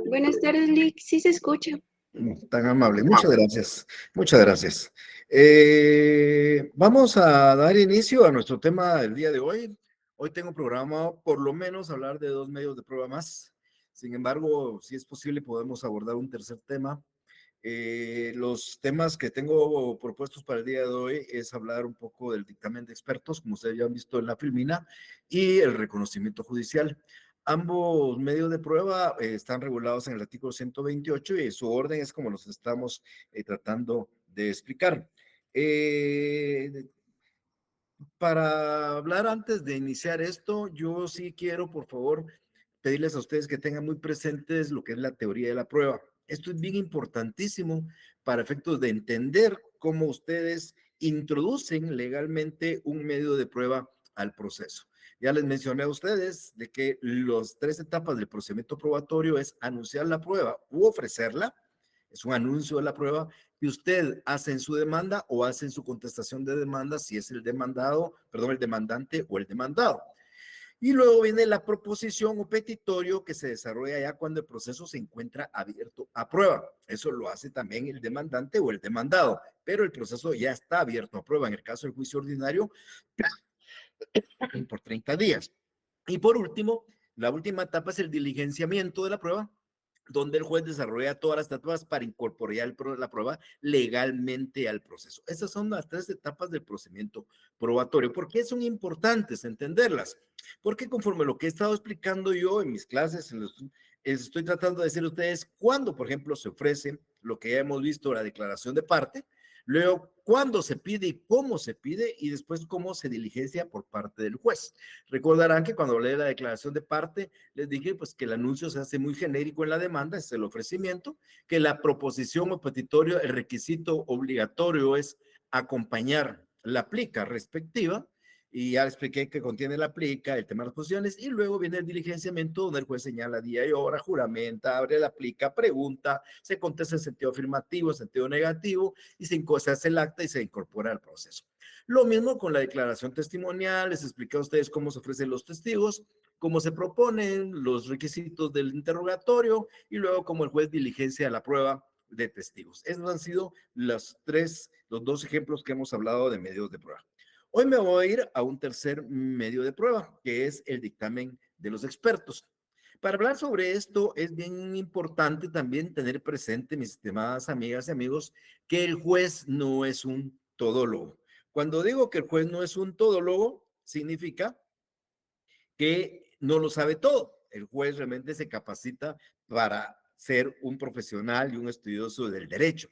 Buenas tardes, Lick. Sí se escucha. Tan amable, muchas gracias, muchas gracias. Vamos a dar inicio a nuestro tema del día de hoy. Hoy tengo programado por lo menos hablar de 2 medios de prueba más. Sin embargo, si es posible, podemos abordar un tercer tema. Los temas que tengo propuestos para el día de hoy es hablar un poco del dictamen de expertos, como ustedes ya han visto en la filmina, y el reconocimiento judicial. Ambos medios de prueba están regulados en el artículo 128 y su orden es como los estamos tratando de explicar. Para hablar antes de iniciar esto, yo sí quiero, por favor, pedirles a ustedes que tengan muy presentes lo que es la teoría de la prueba. Esto es bien importantísimo para efectos de entender cómo ustedes introducen legalmente un medio de prueba al proceso. Ya les mencioné a ustedes de que las 3 etapas del procedimiento probatorio es anunciar la prueba u ofrecerla, es un anuncio de la prueba que usted hace en su demanda o hace en su contestación de demanda si es el demandado, perdón, el demandante o el demandado. Y luego viene la proposición o petitorio que se desarrolla ya cuando el proceso se encuentra abierto a prueba. Eso lo hace también el demandante o el demandado, pero el proceso ya está abierto a prueba. En el caso del juicio ordinario, por 30 días. Y por último, la última etapa es el diligenciamiento de la prueba, donde el juez desarrolla todas las etapas para incorporar la prueba legalmente al proceso. Estas son las 3 etapas del procedimiento probatorio. ¿Por qué son importantes entenderlas? Porque conforme lo que he estado explicando yo en mis clases, estoy tratando de decir a ustedes cuándo, por ejemplo, se ofrece lo que ya hemos visto, la declaración de parte, luego cuándo se pide y cómo se pide, y después cómo se diligencia por parte del juez. Recordarán que cuando hablé de la declaración de parte, les dije pues que el anuncio se hace muy genérico en la demanda, es el ofrecimiento, que la proposición o petitorio, el requisito obligatorio es acompañar la plica respectiva, y ya expliqué que contiene la plica, el tema de las posiciones, y luego viene el diligenciamiento donde el juez señala día y hora, juramenta, abre la plica, pregunta, se contesta en sentido afirmativo, en sentido negativo, y se hace el acta y se incorpora al proceso. Lo mismo con la declaración testimonial, les expliqué a ustedes cómo se ofrecen los testigos, cómo se proponen los requisitos del interrogatorio y luego cómo el juez diligencia la prueba de testigos. Esos han sido los 2 ejemplos que hemos hablado de medios de prueba. Hoy me voy a ir a un tercer medio de prueba, que es el dictamen de los expertos. Para hablar sobre esto es bien importante también tener presente, mis estimadas amigas y amigos, que el juez no es un todólogo. Cuando digo que el juez no es un todólogo, significa que no lo sabe todo. El juez realmente se capacita para ser un profesional y un estudioso del derecho.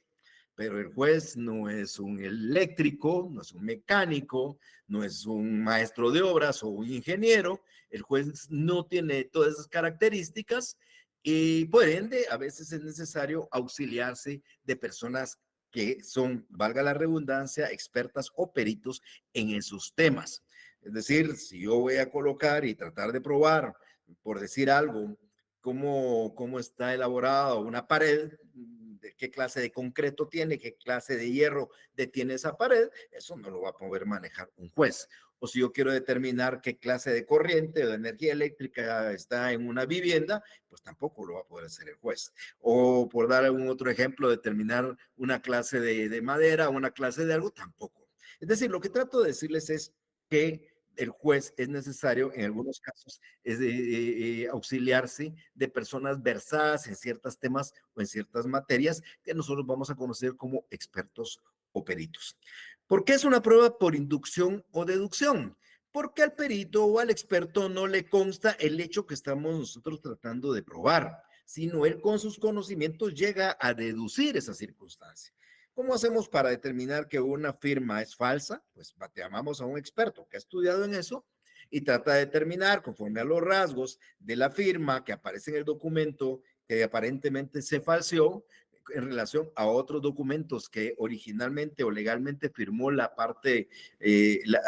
Pero el juez no es un eléctrico, no es un mecánico, no es un maestro de obras o un ingeniero. El juez no tiene todas esas características y por ende a veces es necesario auxiliarse de personas que son, valga la redundancia, expertas o peritos en esos temas. Es decir, si yo voy a colocar y tratar de probar, por decir algo, cómo está elaborada una pared, de qué clase de concreto tiene, qué clase de hierro detiene esa pared, eso no lo va a poder manejar un juez. O si yo quiero determinar qué clase de corriente o de energía eléctrica está en una vivienda, pues tampoco lo va a poder hacer el juez. O por dar algún otro ejemplo, determinar una clase de madera o una clase de algo, tampoco. Es decir, lo que trato de decirles es que el juez es necesario en algunos casos es auxiliarse de personas versadas en ciertos temas o en ciertas materias que nosotros vamos a conocer como expertos o peritos. ¿Por qué es una prueba por inducción o deducción? Porque al perito o al experto no le consta el hecho que estamos nosotros tratando de probar, sino él con sus conocimientos llega a deducir esa circunstancia. ¿Cómo hacemos para determinar que una firma es falsa? Pues llamamos a un experto que ha estudiado en eso y trata de determinar, conforme a los rasgos de la firma que aparece en el documento que aparentemente se falseó, en relación a otros documentos que originalmente o legalmente firmó la parte,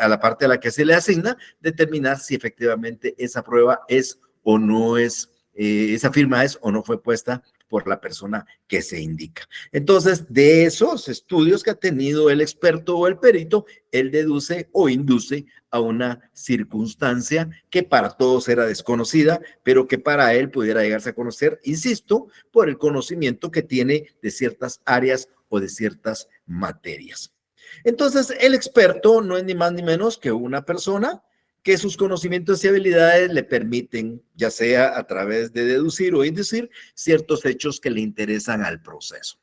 a la parte a la que se le asigna, determinar si efectivamente esa prueba es o no es, esa firma es o no fue puesta por la persona que se indica. Entonces, de esos estudios que ha tenido el experto o el perito, él deduce o induce a una circunstancia que para todos era desconocida, pero que para él pudiera llegarse a conocer, insisto, por el conocimiento que tiene de ciertas áreas o de ciertas materias. Entonces, el experto no es ni más ni menos que una persona que sus conocimientos y habilidades le permiten, ya sea a través de deducir o inducir, ciertos hechos que le interesan al proceso.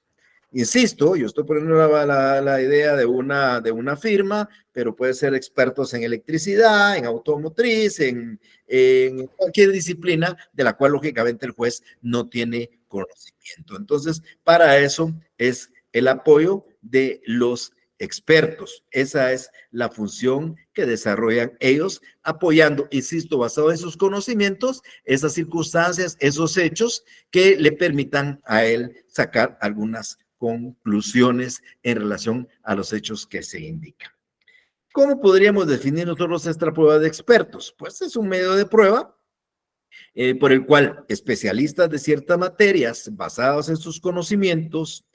Insisto, yo estoy poniendo la idea de una firma, pero puede ser expertos en electricidad, en automotriz, en cualquier disciplina de la cual lógicamente el juez no tiene conocimiento. Entonces, para eso es el apoyo de los expertos. Esa es la función que desarrollan ellos, apoyando, insisto, basado en sus conocimientos, esas circunstancias, esos hechos que le permitan a él sacar algunas conclusiones en relación a los hechos que se indican. ¿Cómo podríamos definir nosotros esta prueba de expertos? Pues es un medio de prueba por el cual especialistas de ciertas materias, basados en sus conocimientos,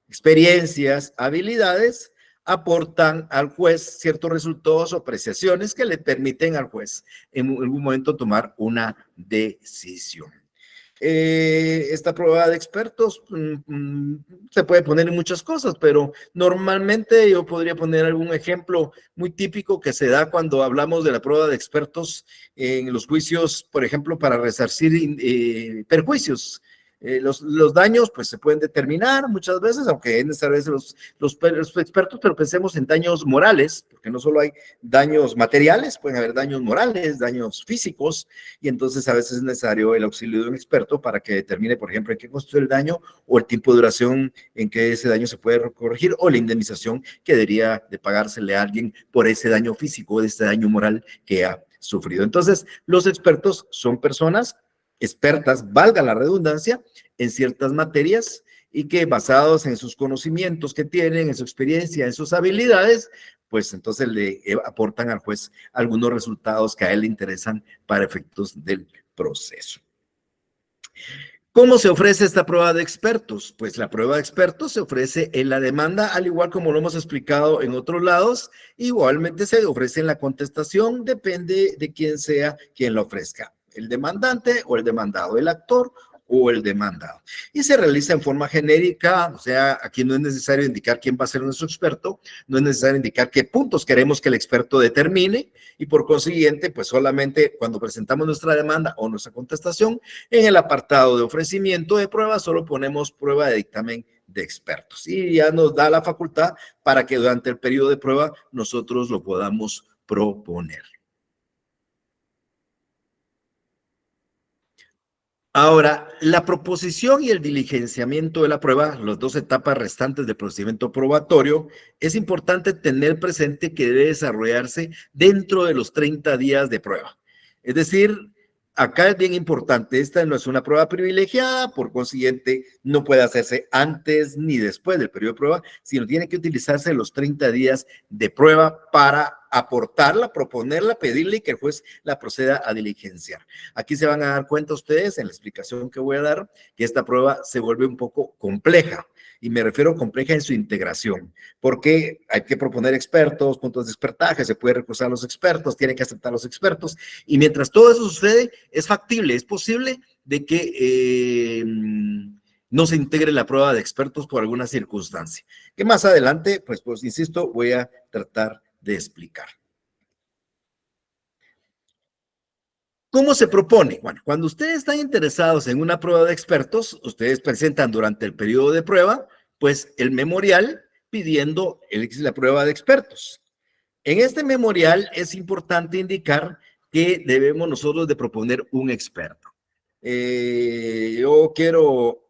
experiencias, habilidades, aportan al juez ciertos resultados o apreciaciones que le permiten al juez en algún momento tomar una decisión. Esta prueba de expertos se puede poner en muchas cosas, pero normalmente yo podría poner algún ejemplo muy típico que se da cuando hablamos de la prueba de expertos en los juicios, por ejemplo, para resarcir perjuicios. Los daños pues se pueden determinar muchas veces, aunque es necesario los expertos, pero pensemos en daños morales, porque no solo hay daños materiales, pueden haber daños morales, daños físicos, y entonces a veces es necesario el auxilio de un experto para que determine, por ejemplo, en qué constituye el daño o el tiempo de duración en que ese daño se puede corregir o la indemnización que debería de pagársele a alguien por ese daño físico o ese daño moral que ha sufrido. Entonces, los expertos son personas expertas, valga la redundancia, en ciertas materias y que basados en sus conocimientos que tienen, en su experiencia, en sus habilidades, pues entonces le aportan al juez algunos resultados que a él le interesan para efectos del proceso. ¿Cómo se ofrece esta prueba de expertos? Pues la prueba de expertos se ofrece en la demanda, al igual como lo hemos explicado en otros lados, igualmente se ofrece en la contestación, depende de quién sea quien la ofrezca, el demandante o el demandado, el actor o el demandado. Y se realiza en forma genérica, o sea, aquí no es necesario indicar quién va a ser nuestro experto, no es necesario indicar qué puntos queremos que el experto determine y por consiguiente, pues solamente cuando presentamos nuestra demanda o nuestra contestación, en el apartado de ofrecimiento de pruebas solo ponemos prueba de dictamen de expertos y ya nos da la facultad para que durante el periodo de prueba nosotros lo podamos proponer. Ahora, la proposición y el diligenciamiento de la prueba, las dos etapas restantes del procedimiento probatorio, es importante tener presente que debe desarrollarse dentro de los 30 días de prueba. Es decir, acá es bien importante, esta no es una prueba privilegiada, por consiguiente, no puede hacerse antes ni después del periodo de prueba, sino tiene que utilizarse los 30 días de prueba para aportarla, proponerla, pedirle y que el juez la proceda a diligenciar. Aquí se van a dar cuenta ustedes en la explicación que voy a dar que esta prueba se vuelve un poco compleja y me refiero a compleja en su integración, porque hay que proponer expertos, puntos de expertaje, se puede recusar a los expertos, tienen que aceptar los expertos y mientras todo eso sucede es factible, es posible de que no se integre la prueba de expertos por alguna circunstancia, que más adelante, pues insisto, voy a tratar de explicar. ¿Cómo se propone? Bueno, cuando ustedes están interesados en una prueba de expertos, ustedes presentan durante el periodo de prueba, pues el memorial pidiendo la prueba de expertos. En este memorial es importante indicar que debemos nosotros de proponer un experto. Yo quiero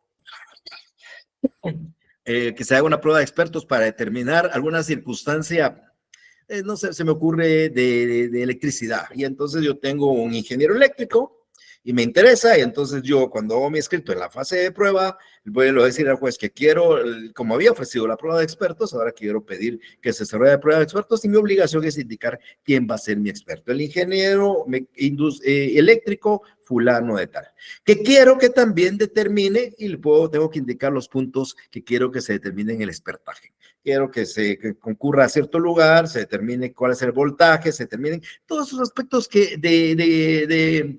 que se haga una prueba de expertos para determinar alguna circunstancia no sé, se me ocurre de electricidad. Y entonces yo tengo un ingeniero eléctrico y me interesa, y entonces yo cuando hago mi escrito en la fase de prueba, voy a decir al juez que quiero, como había ofrecido la prueba de expertos, ahora quiero pedir que se desarrolle la prueba de expertos y mi obligación es indicar quién va a ser mi experto, el ingeniero eléctrico fulano de tal, que quiero que también determine y tengo que indicar los puntos que quiero que se determinen en el expertaje. Quiero que concurra a cierto lugar, se determine cuál es el voltaje, se determinen todos esos aspectos de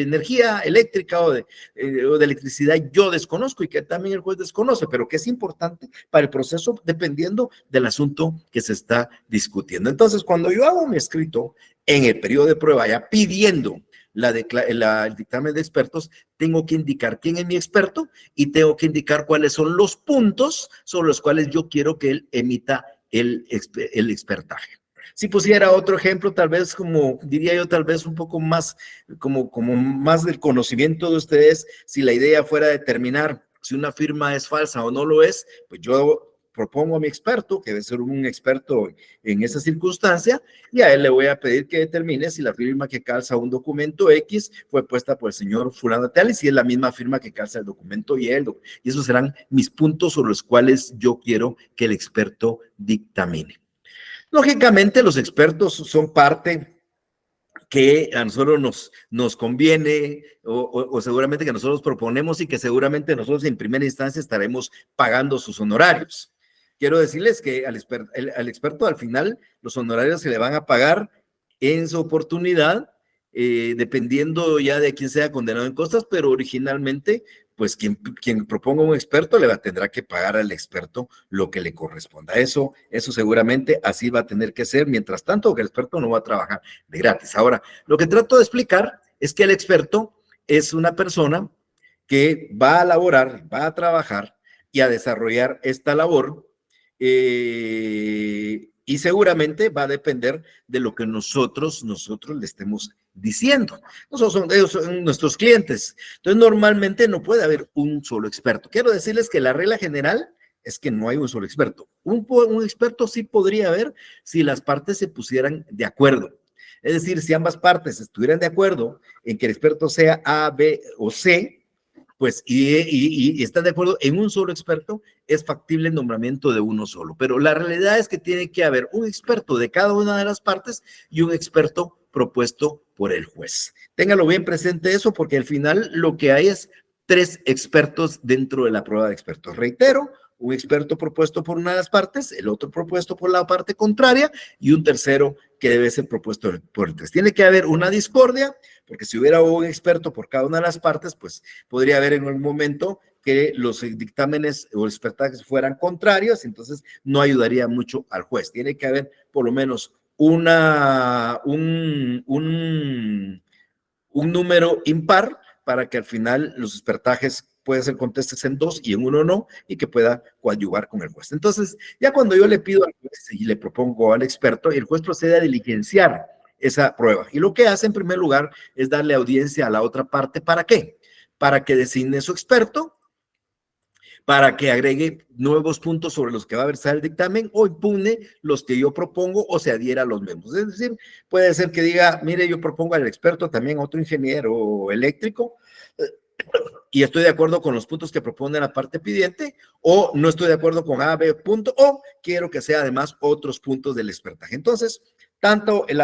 energía eléctrica o de electricidad yo desconozco y que también el juez desconoce, pero que es importante para el proceso dependiendo del asunto que se está discutiendo. Entonces, cuando yo hago mi escrito en el periodo de prueba, ya pidiendo el dictamen de expertos, tengo que indicar quién es mi experto y tengo que indicar cuáles son los puntos sobre los cuales yo quiero que él emita el expertaje. Si pusiera otro ejemplo, tal vez como diría yo, tal vez un poco más, como más del conocimiento de ustedes, si la idea fuera determinar si una firma es falsa o no lo es, pues yo propongo a mi experto, que debe ser un experto en esa circunstancia, y a él le voy a pedir que determine si la firma que calza un documento X fue puesta por el señor fulano de tal, y si es la misma firma que calza el documento Y. Y esos serán mis puntos sobre los cuales yo quiero que el experto dictamine. Lógicamente, los expertos son parte que a nosotros nos conviene o seguramente que nosotros proponemos y que seguramente nosotros en primera instancia estaremos pagando sus honorarios. Quiero decirles que al experto al final los honorarios se le van a pagar en su oportunidad, dependiendo ya de quién sea condenado en costas, pero originalmente pues quien proponga un experto tendrá que pagar al experto lo que le corresponda. Eso seguramente así va a tener que ser, mientras tanto que el experto no va a trabajar de gratis. Ahora, lo que trato de explicar es que el experto es una persona que va a laborar, va a trabajar y a desarrollar esta labor y seguramente va a depender de lo que nosotros le estemos diciendo. Ellos son nuestros clientes. Entonces, normalmente no puede haber un solo experto. Quiero decirles que la regla general es que no hay un solo experto. Un experto sí podría haber si las partes se pusieran de acuerdo. Es decir, si ambas partes estuvieran de acuerdo en que el experto sea A, B o C, pues, y están de acuerdo en un solo experto, es factible el nombramiento de uno solo. Pero la realidad es que tiene que haber un experto de cada una de las partes y un experto propuesto por el juez. Téngalo bien presente eso, porque al final lo que hay es 3 expertos dentro de la prueba de expertos. Reitero, un experto propuesto por una de las partes, el otro propuesto por la parte contraria y un tercero que debe ser propuesto por el 3. Tiene que haber una discordia, porque si hubiera un experto por cada una de las partes, pues podría haber en un momento que los dictámenes o expertajes fueran contrarios, entonces no ayudaría mucho al juez. Tiene que haber por lo menos un número impar para que al final los expertajes puedan ser contestes en 2 y en 1 no, y que pueda coadyuvar con el juez. Entonces, ya cuando yo le pido al juez y le propongo al experto, el juez procede a diligenciar esa prueba. Y lo que hace en primer lugar es darle audiencia a la otra parte. ¿Para qué? Para que designe su experto, para que agregue nuevos puntos sobre los que va a versar el dictamen o impugne los que yo propongo o se adhiera a los mismos. Es decir, puede ser que diga, mire, yo propongo al experto también a otro ingeniero eléctrico y estoy de acuerdo con los puntos que propone la parte pidiente, o no estoy de acuerdo con A, B punto, o quiero que sea además otros puntos del expertaje. Entonces, tanto el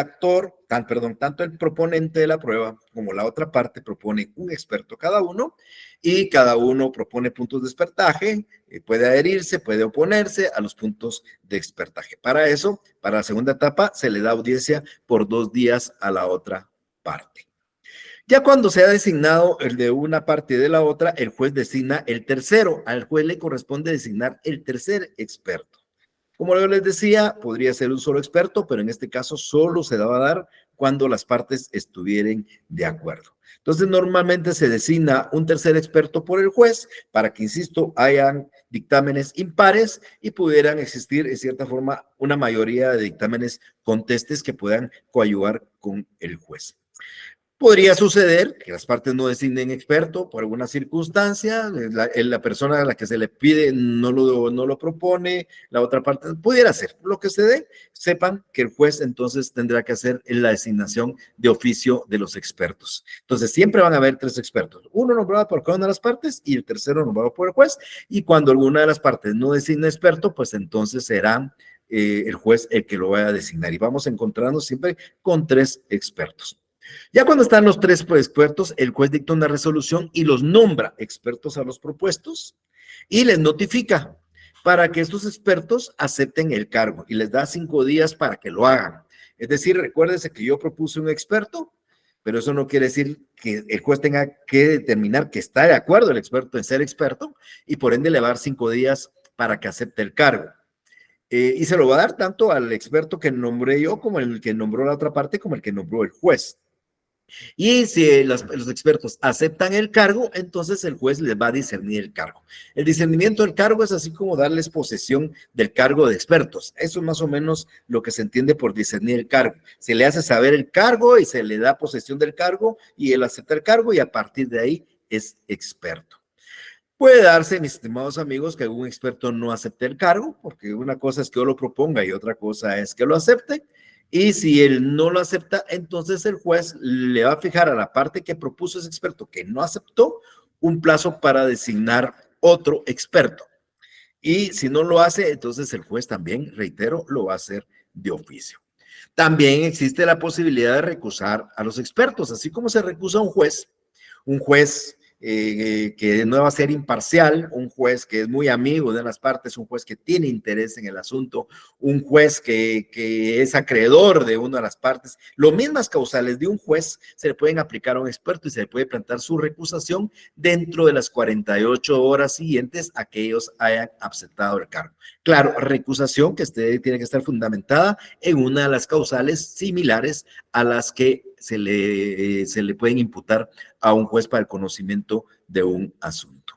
proponente de la prueba como la otra parte propone un experto cada uno y cada uno propone puntos de expertaje, puede adherirse, puede oponerse a los puntos de expertaje. Para eso, para la segunda etapa, se le da audiencia por 2 días a la otra parte. Ya cuando se ha designado el de una parte y de la otra, el juez designa el tercero. Al juez le corresponde designar el tercer experto. Como yo les decía, podría ser un solo experto, pero en este caso solo se va a dar cuando las partes estuvieran de acuerdo. Entonces, normalmente se designa un tercer experto por el juez para que, insisto, hayan dictámenes impares y pudieran existir, en cierta forma, una mayoría de dictámenes contestes que puedan coadyuvar con el juez. Podría suceder que las partes no designen experto por alguna circunstancia, la persona a la que se le pide no lo propone, la otra parte pudiera ser. Lo que se dé, sepan que el juez entonces tendrá que hacer la designación de oficio de los expertos. Entonces siempre van a haber 3 expertos, uno nombrado por cada una de las partes y el tercero nombrado por el juez, y cuando alguna de las partes no designa experto, pues entonces será el juez el que lo vaya a designar, y vamos a encontrarnos siempre con 3 expertos. Ya cuando están los 3 expertos, el juez dicta una resolución y los nombra expertos a los propuestos y les notifica para que estos expertos acepten el cargo y les da 5 días para que lo hagan. Es decir, recuérdense que yo propuse un experto, pero eso no quiere decir que el juez tenga que determinar que está de acuerdo el experto en ser experto, y por ende le va a dar 5 días para que acepte el cargo. Y se lo va a dar tanto al experto que nombré yo, como el que nombró la otra parte, como el que nombró el juez. Y si los expertos aceptan el cargo, entonces el juez les va a discernir el cargo. El discernimiento del cargo es así como darles posesión del cargo de expertos. Eso es más o menos lo que se entiende por discernir el cargo. Se le hace saber el cargo y se le da posesión del cargo y él acepta el cargo y a partir de ahí es experto. Puede darse, mis estimados amigos, que algún experto no acepte el cargo, porque una cosa es que yo lo proponga y otra cosa es que lo acepte. Y si él no lo acepta, entonces el juez le va a fijar a la parte que propuso ese experto que no aceptó un plazo para designar otro experto. Y si no lo hace, entonces el juez también, reitero, lo va a hacer de oficio. También existe la posibilidad de recusar a los expertos, así como se recusa un juez que no va a ser imparcial, un juez que es muy amigo de las partes, un juez que tiene interés en el asunto, un juez que es acreedor de una de las partes. Las mismas causales de un juez se le pueden aplicar a un experto y se le puede plantear su recusación dentro de las 48 horas siguientes a que ellos hayan aceptado el cargo. Claro, recusación que tiene que estar fundamentada en una de las causales similares a las que se le pueden imputar a un juez para el conocimiento de un asunto.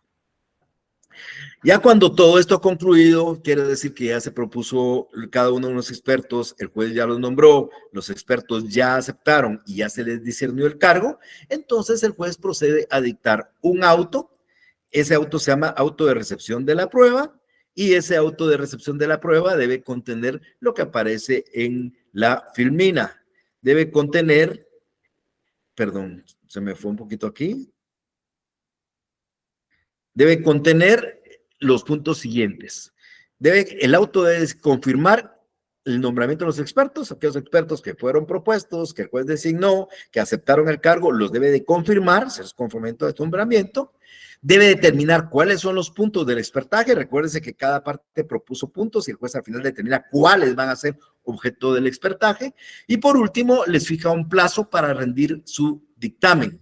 Ya cuando todo esto ha concluido, quiere decir que ya se propuso cada uno de los expertos, el juez ya los nombró, los expertos ya aceptaron y ya se les discernió el cargo, entonces el juez procede a dictar un auto. Ese auto se llama auto de recepción de la prueba, y ese auto de recepción de la prueba debe contener lo que aparece en la filmina. Debe contener, perdón, se me fue un poquito aquí. Debe contener los puntos siguientes. El auto debe confirmar el nombramiento de los expertos, aquellos expertos que fueron propuestos, que el juez designó, que aceptaron el cargo, los debe de confirmar, si es conformamiento de este nombramiento. Debe determinar cuáles son los puntos del expertaje. Recuérdense que cada parte propuso puntos y el juez al final determina cuáles van a ser objeto del expertaje. Y por último, les fija un plazo para rendir su dictamen.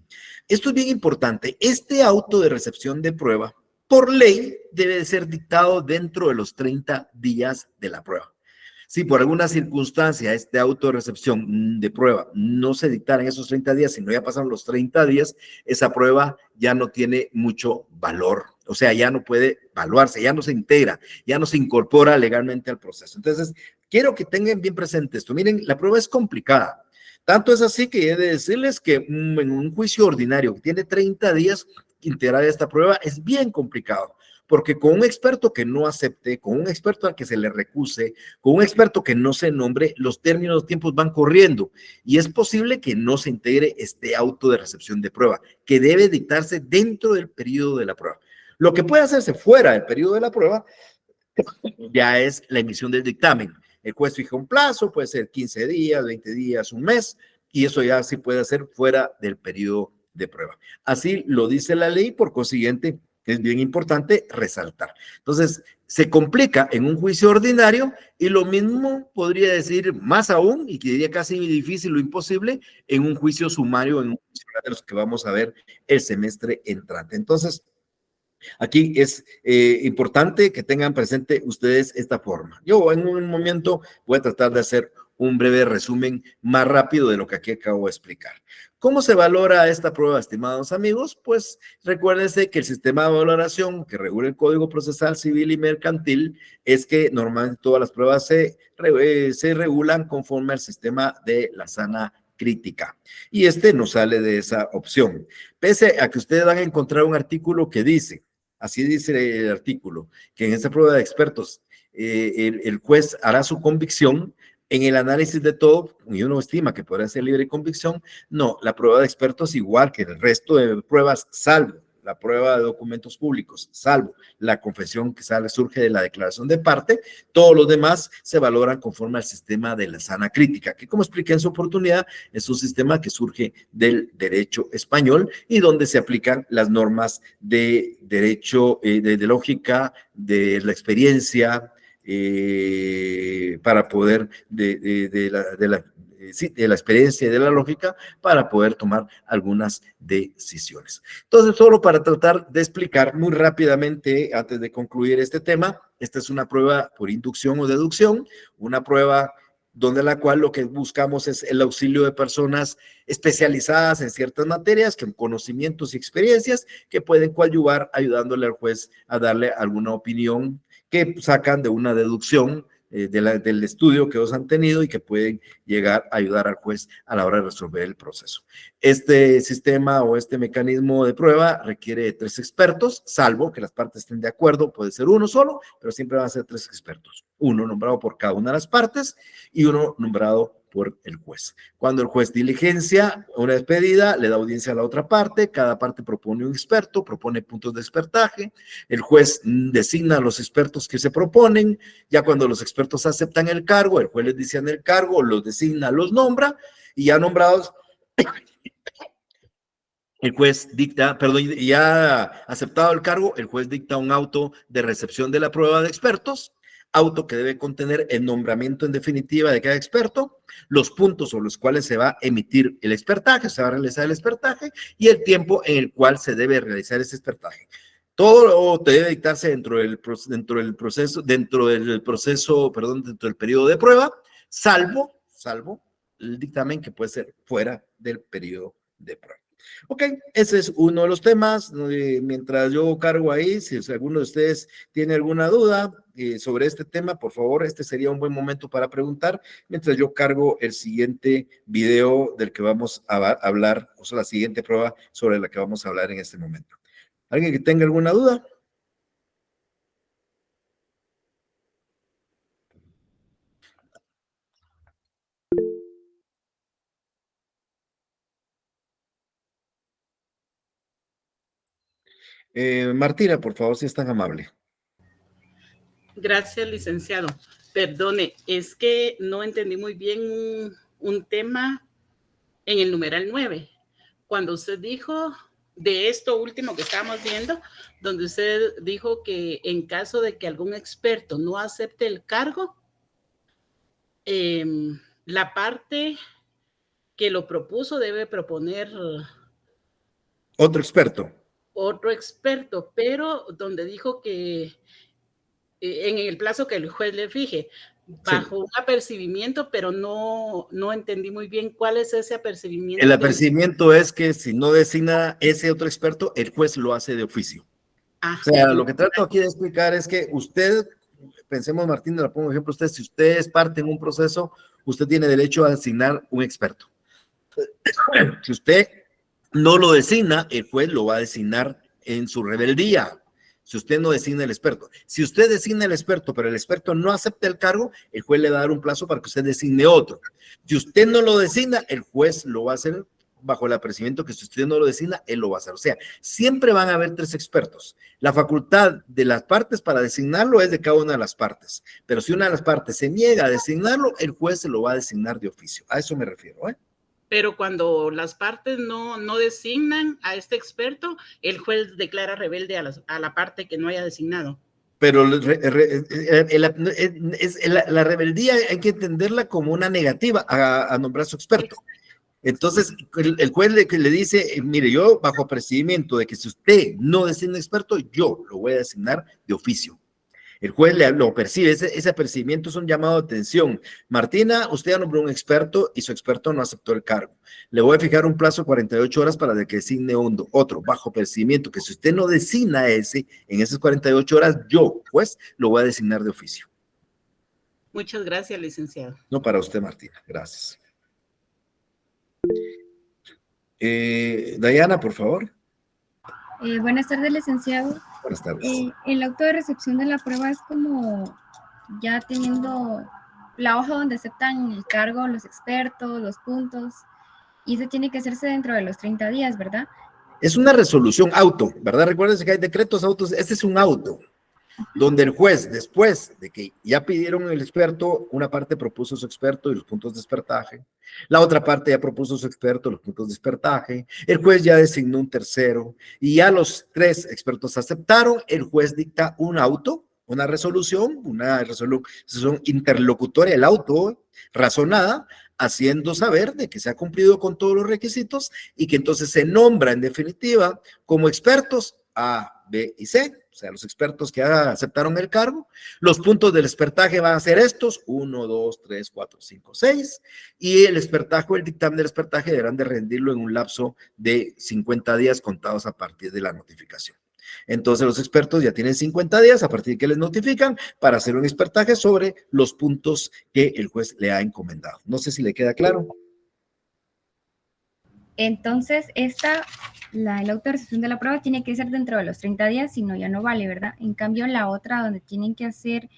Esto es bien importante. Este auto de recepción de prueba, por ley, debe de ser dictado dentro de los 30 días de la prueba. Si por alguna circunstancia este auto de recepción de prueba no se dictara en esos 30 días, sino ya pasaron los 30 días, esa prueba ya no tiene mucho valor. O sea, ya no puede evaluarse, ya no se integra, ya no se incorpora legalmente al proceso. Entonces, quiero que tengan bien presente esto. Miren, la prueba es complicada. Tanto es así que he de decirles que en un juicio ordinario que tiene 30 días, integrar esta prueba es bien complicado. Porque con un experto que no acepte, con un experto al que se le recuse, con un experto que no se nombre, los términos, los tiempos van corriendo y es posible que no se integre este auto de recepción de prueba, que debe dictarse dentro del periodo de la prueba. Lo que puede hacerse fuera del periodo de la prueba ya es la emisión del dictamen. El juez fija un plazo, puede ser 15 días, 20 días, un mes, y eso ya sí puede ser fuera del periodo de prueba. Así lo dice la ley, por consiguiente, es bien importante resaltar. Entonces, se complica en un juicio ordinario y lo mismo podría decir más aún, y que diría casi difícil o imposible, en un juicio sumario, en un juicio de los que vamos a ver el semestre entrante. Entonces, aquí es importante que tengan presente ustedes esta forma. Yo en un momento voy a tratar de hacer un breve resumen más rápido de lo que aquí acabo de explicar. ¿Cómo se valora esta prueba, estimados amigos? Pues recuérdense que el sistema de valoración que regula el Código Procesal Civil y Mercantil es que normalmente todas las pruebas se regulan conforme al sistema de la sana crítica. Y este no sale de esa opción. Pese a que ustedes van a encontrar un artículo que dice, así dice el artículo, que en esta prueba de expertos el juez hará su convicción. En el análisis de todo, y uno estima que podrá ser libre de convicción, no, la prueba de expertos igual que el resto de pruebas, salvo la prueba de documentos públicos, salvo la confesión que surge de la declaración de parte, todos los demás se valoran conforme al sistema de la sana crítica, que como expliqué en su oportunidad, es un sistema que surge del derecho español y donde se aplican las normas de derecho, de lógica, de la experiencia, para poder de la experiencia y de la lógica para poder tomar algunas decisiones. Entonces, solo para tratar de explicar muy rápidamente, antes de concluir este tema, esta es una prueba por inducción o deducción, una prueba donde la cual lo que buscamos es el auxilio de personas especializadas en ciertas materias, con conocimientos y experiencias que pueden coadyuvar ayudándole al juez a darle alguna opinión que sacan de una deducción del estudio que ellos han tenido y que pueden llegar a ayudar al juez a la hora de resolver el proceso. Este sistema o este mecanismo de prueba requiere de 3 expertos, salvo que las partes estén de acuerdo, puede ser uno solo, pero siempre van a ser 3 expertos, uno nombrado por cada una de las partes y uno nombrado por el juez. Cuando el juez diligencia una despedida, le da audiencia a la otra parte, cada parte propone un experto, propone puntos de expertaje, el juez designa a los expertos que se proponen, ya cuando los expertos aceptan el cargo, el juez les dice en el cargo, los designa, los nombra, y ya nombrados, el juez dicta, perdón, ya aceptado el cargo, el juez dicta un auto de recepción de la prueba de expertos, auto que debe contener el nombramiento en definitiva de cada experto, los puntos sobre los cuales se va a emitir el expertaje, se va a realizar el expertaje y el tiempo en el cual se debe realizar ese expertaje. Todo debe dictarse dentro del periodo de prueba, salvo el dictamen que puede ser fuera del periodo de prueba. Ok, ese es uno de los temas. Mientras yo cargo ahí, si alguno de ustedes tiene alguna duda sobre este tema, por favor, este sería un buen momento para preguntar, mientras yo cargo el siguiente video del que vamos a hablar, o sea, la siguiente prueba sobre la que vamos a hablar en este momento. ¿Alguien que tenga alguna duda? Martina, por favor, si es tan amable. Gracias, licenciado. Perdone, es que no entendí muy bien un tema en el numeral 9. Cuando usted dijo de esto último que estábamos viendo, donde usted dijo que en caso de que algún experto no acepte el cargo, la parte que lo propuso debe proponer otro experto. Otro experto, pero donde dijo que en el plazo que el juez le fije, bajo un apercibimiento, pero no entendí muy bien cuál es ese apercibimiento. El apercibimiento es que si no designa ese otro experto, el juez lo hace de oficio. O sea, lo que trato aquí de explicar es que usted, pensemos, Martín, le pongo un ejemplo a usted, si usted es parte en un proceso, usted tiene derecho a designar un experto. Si usted no lo designa, el juez lo va a designar en su rebeldía. Si usted no designa el experto. Si usted designa el experto, pero el experto no acepta el cargo, el juez le va a dar un plazo para que usted designe otro. Si usted no lo designa, el juez lo va a hacer bajo el apercibimiento que si usted no lo designa, él lo va a hacer. O sea, siempre van a haber 3 expertos. La facultad de las partes para designarlo es de cada una de las partes. Pero si una de las partes se niega a designarlo, el juez se lo va a designar de oficio. A eso me refiero, ¿eh? Pero cuando las partes no designan a este experto, el juez declara rebelde a la parte que no haya designado. Pero la rebeldía hay que entenderla como una negativa a nombrar a su experto. Entonces, el juez le dice, mire, yo bajo apercibimiento de que si usted no designa experto, yo lo voy a designar de oficio. El juez lo percibe, ese apercibimiento es un llamado de atención. Martina, usted ya nombró un experto y su experto no aceptó el cargo. Le voy a fijar un plazo de 48 horas para que designe otro, bajo percibimiento, que si usted no designa ese, en esas 48 horas, yo, pues, lo voy a designar de oficio. Muchas gracias, licenciado. No para usted, Martina. Gracias. Diana, por favor. Buenas tardes, licenciado. Buenas tardes. El auto de recepción de la prueba es como ya teniendo la hoja donde aceptan el cargo, los expertos, los puntos, y eso tiene que hacerse dentro de los 30 días, ¿verdad? Es una resolución auto, ¿verdad? Recuérdense que hay decretos autos. Este es un auto, donde el juez, después de que ya pidieron el experto, una parte propuso su experto y los puntos de expertaje, la otra parte ya propuso su experto, los puntos de expertaje, el juez ya designó un tercero y ya los 3 expertos aceptaron, el juez dicta un auto, una resolución interlocutoria, el auto razonada, haciendo saber de que se ha cumplido con todos los requisitos y que entonces se nombra en definitiva como expertos A, B y C, o sea, los expertos que aceptaron el cargo. Los puntos del expertaje van a ser estos, 1, 2, 3, 4, 5, 6, y el expertaje o el dictamen del expertaje deberán de rendirlo en un lapso de 50 días contados a partir de la notificación. Entonces los expertos ya tienen 50 días a partir de que les notifican para hacer un expertaje sobre los puntos que el juez le ha encomendado. No sé si le queda claro. Entonces, el auto de recepción de la prueba tiene que ser dentro de los 30 días, si no, ya no vale, ¿verdad? En cambio, la otra donde tienen que hacer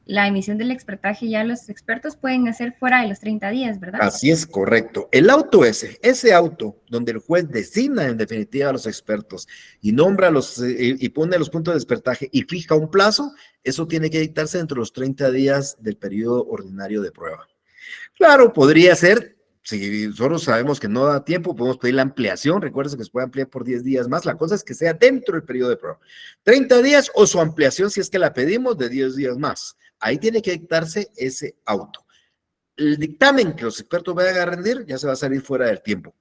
la emisión del expertaje, ya los expertos pueden hacer fuera de los 30 días, ¿verdad? Así es, correcto. El auto ese auto donde el juez designa en definitiva a los expertos y nombra y pone los puntos de expertaje y fija un plazo, eso tiene que dictarse dentro de los 30 días del periodo ordinario de prueba. Claro, podría ser, si nosotros sabemos que no da tiempo, podemos pedir la ampliación. Recuerden que se puede ampliar por 10 días más. La cosa es que sea dentro del periodo de prueba. 30 días o su ampliación, si es que la pedimos, de 10 días más. Ahí tiene que dictarse ese auto. El dictamen que los expertos vayan a rendir ya se va a salir fuera del tiempo.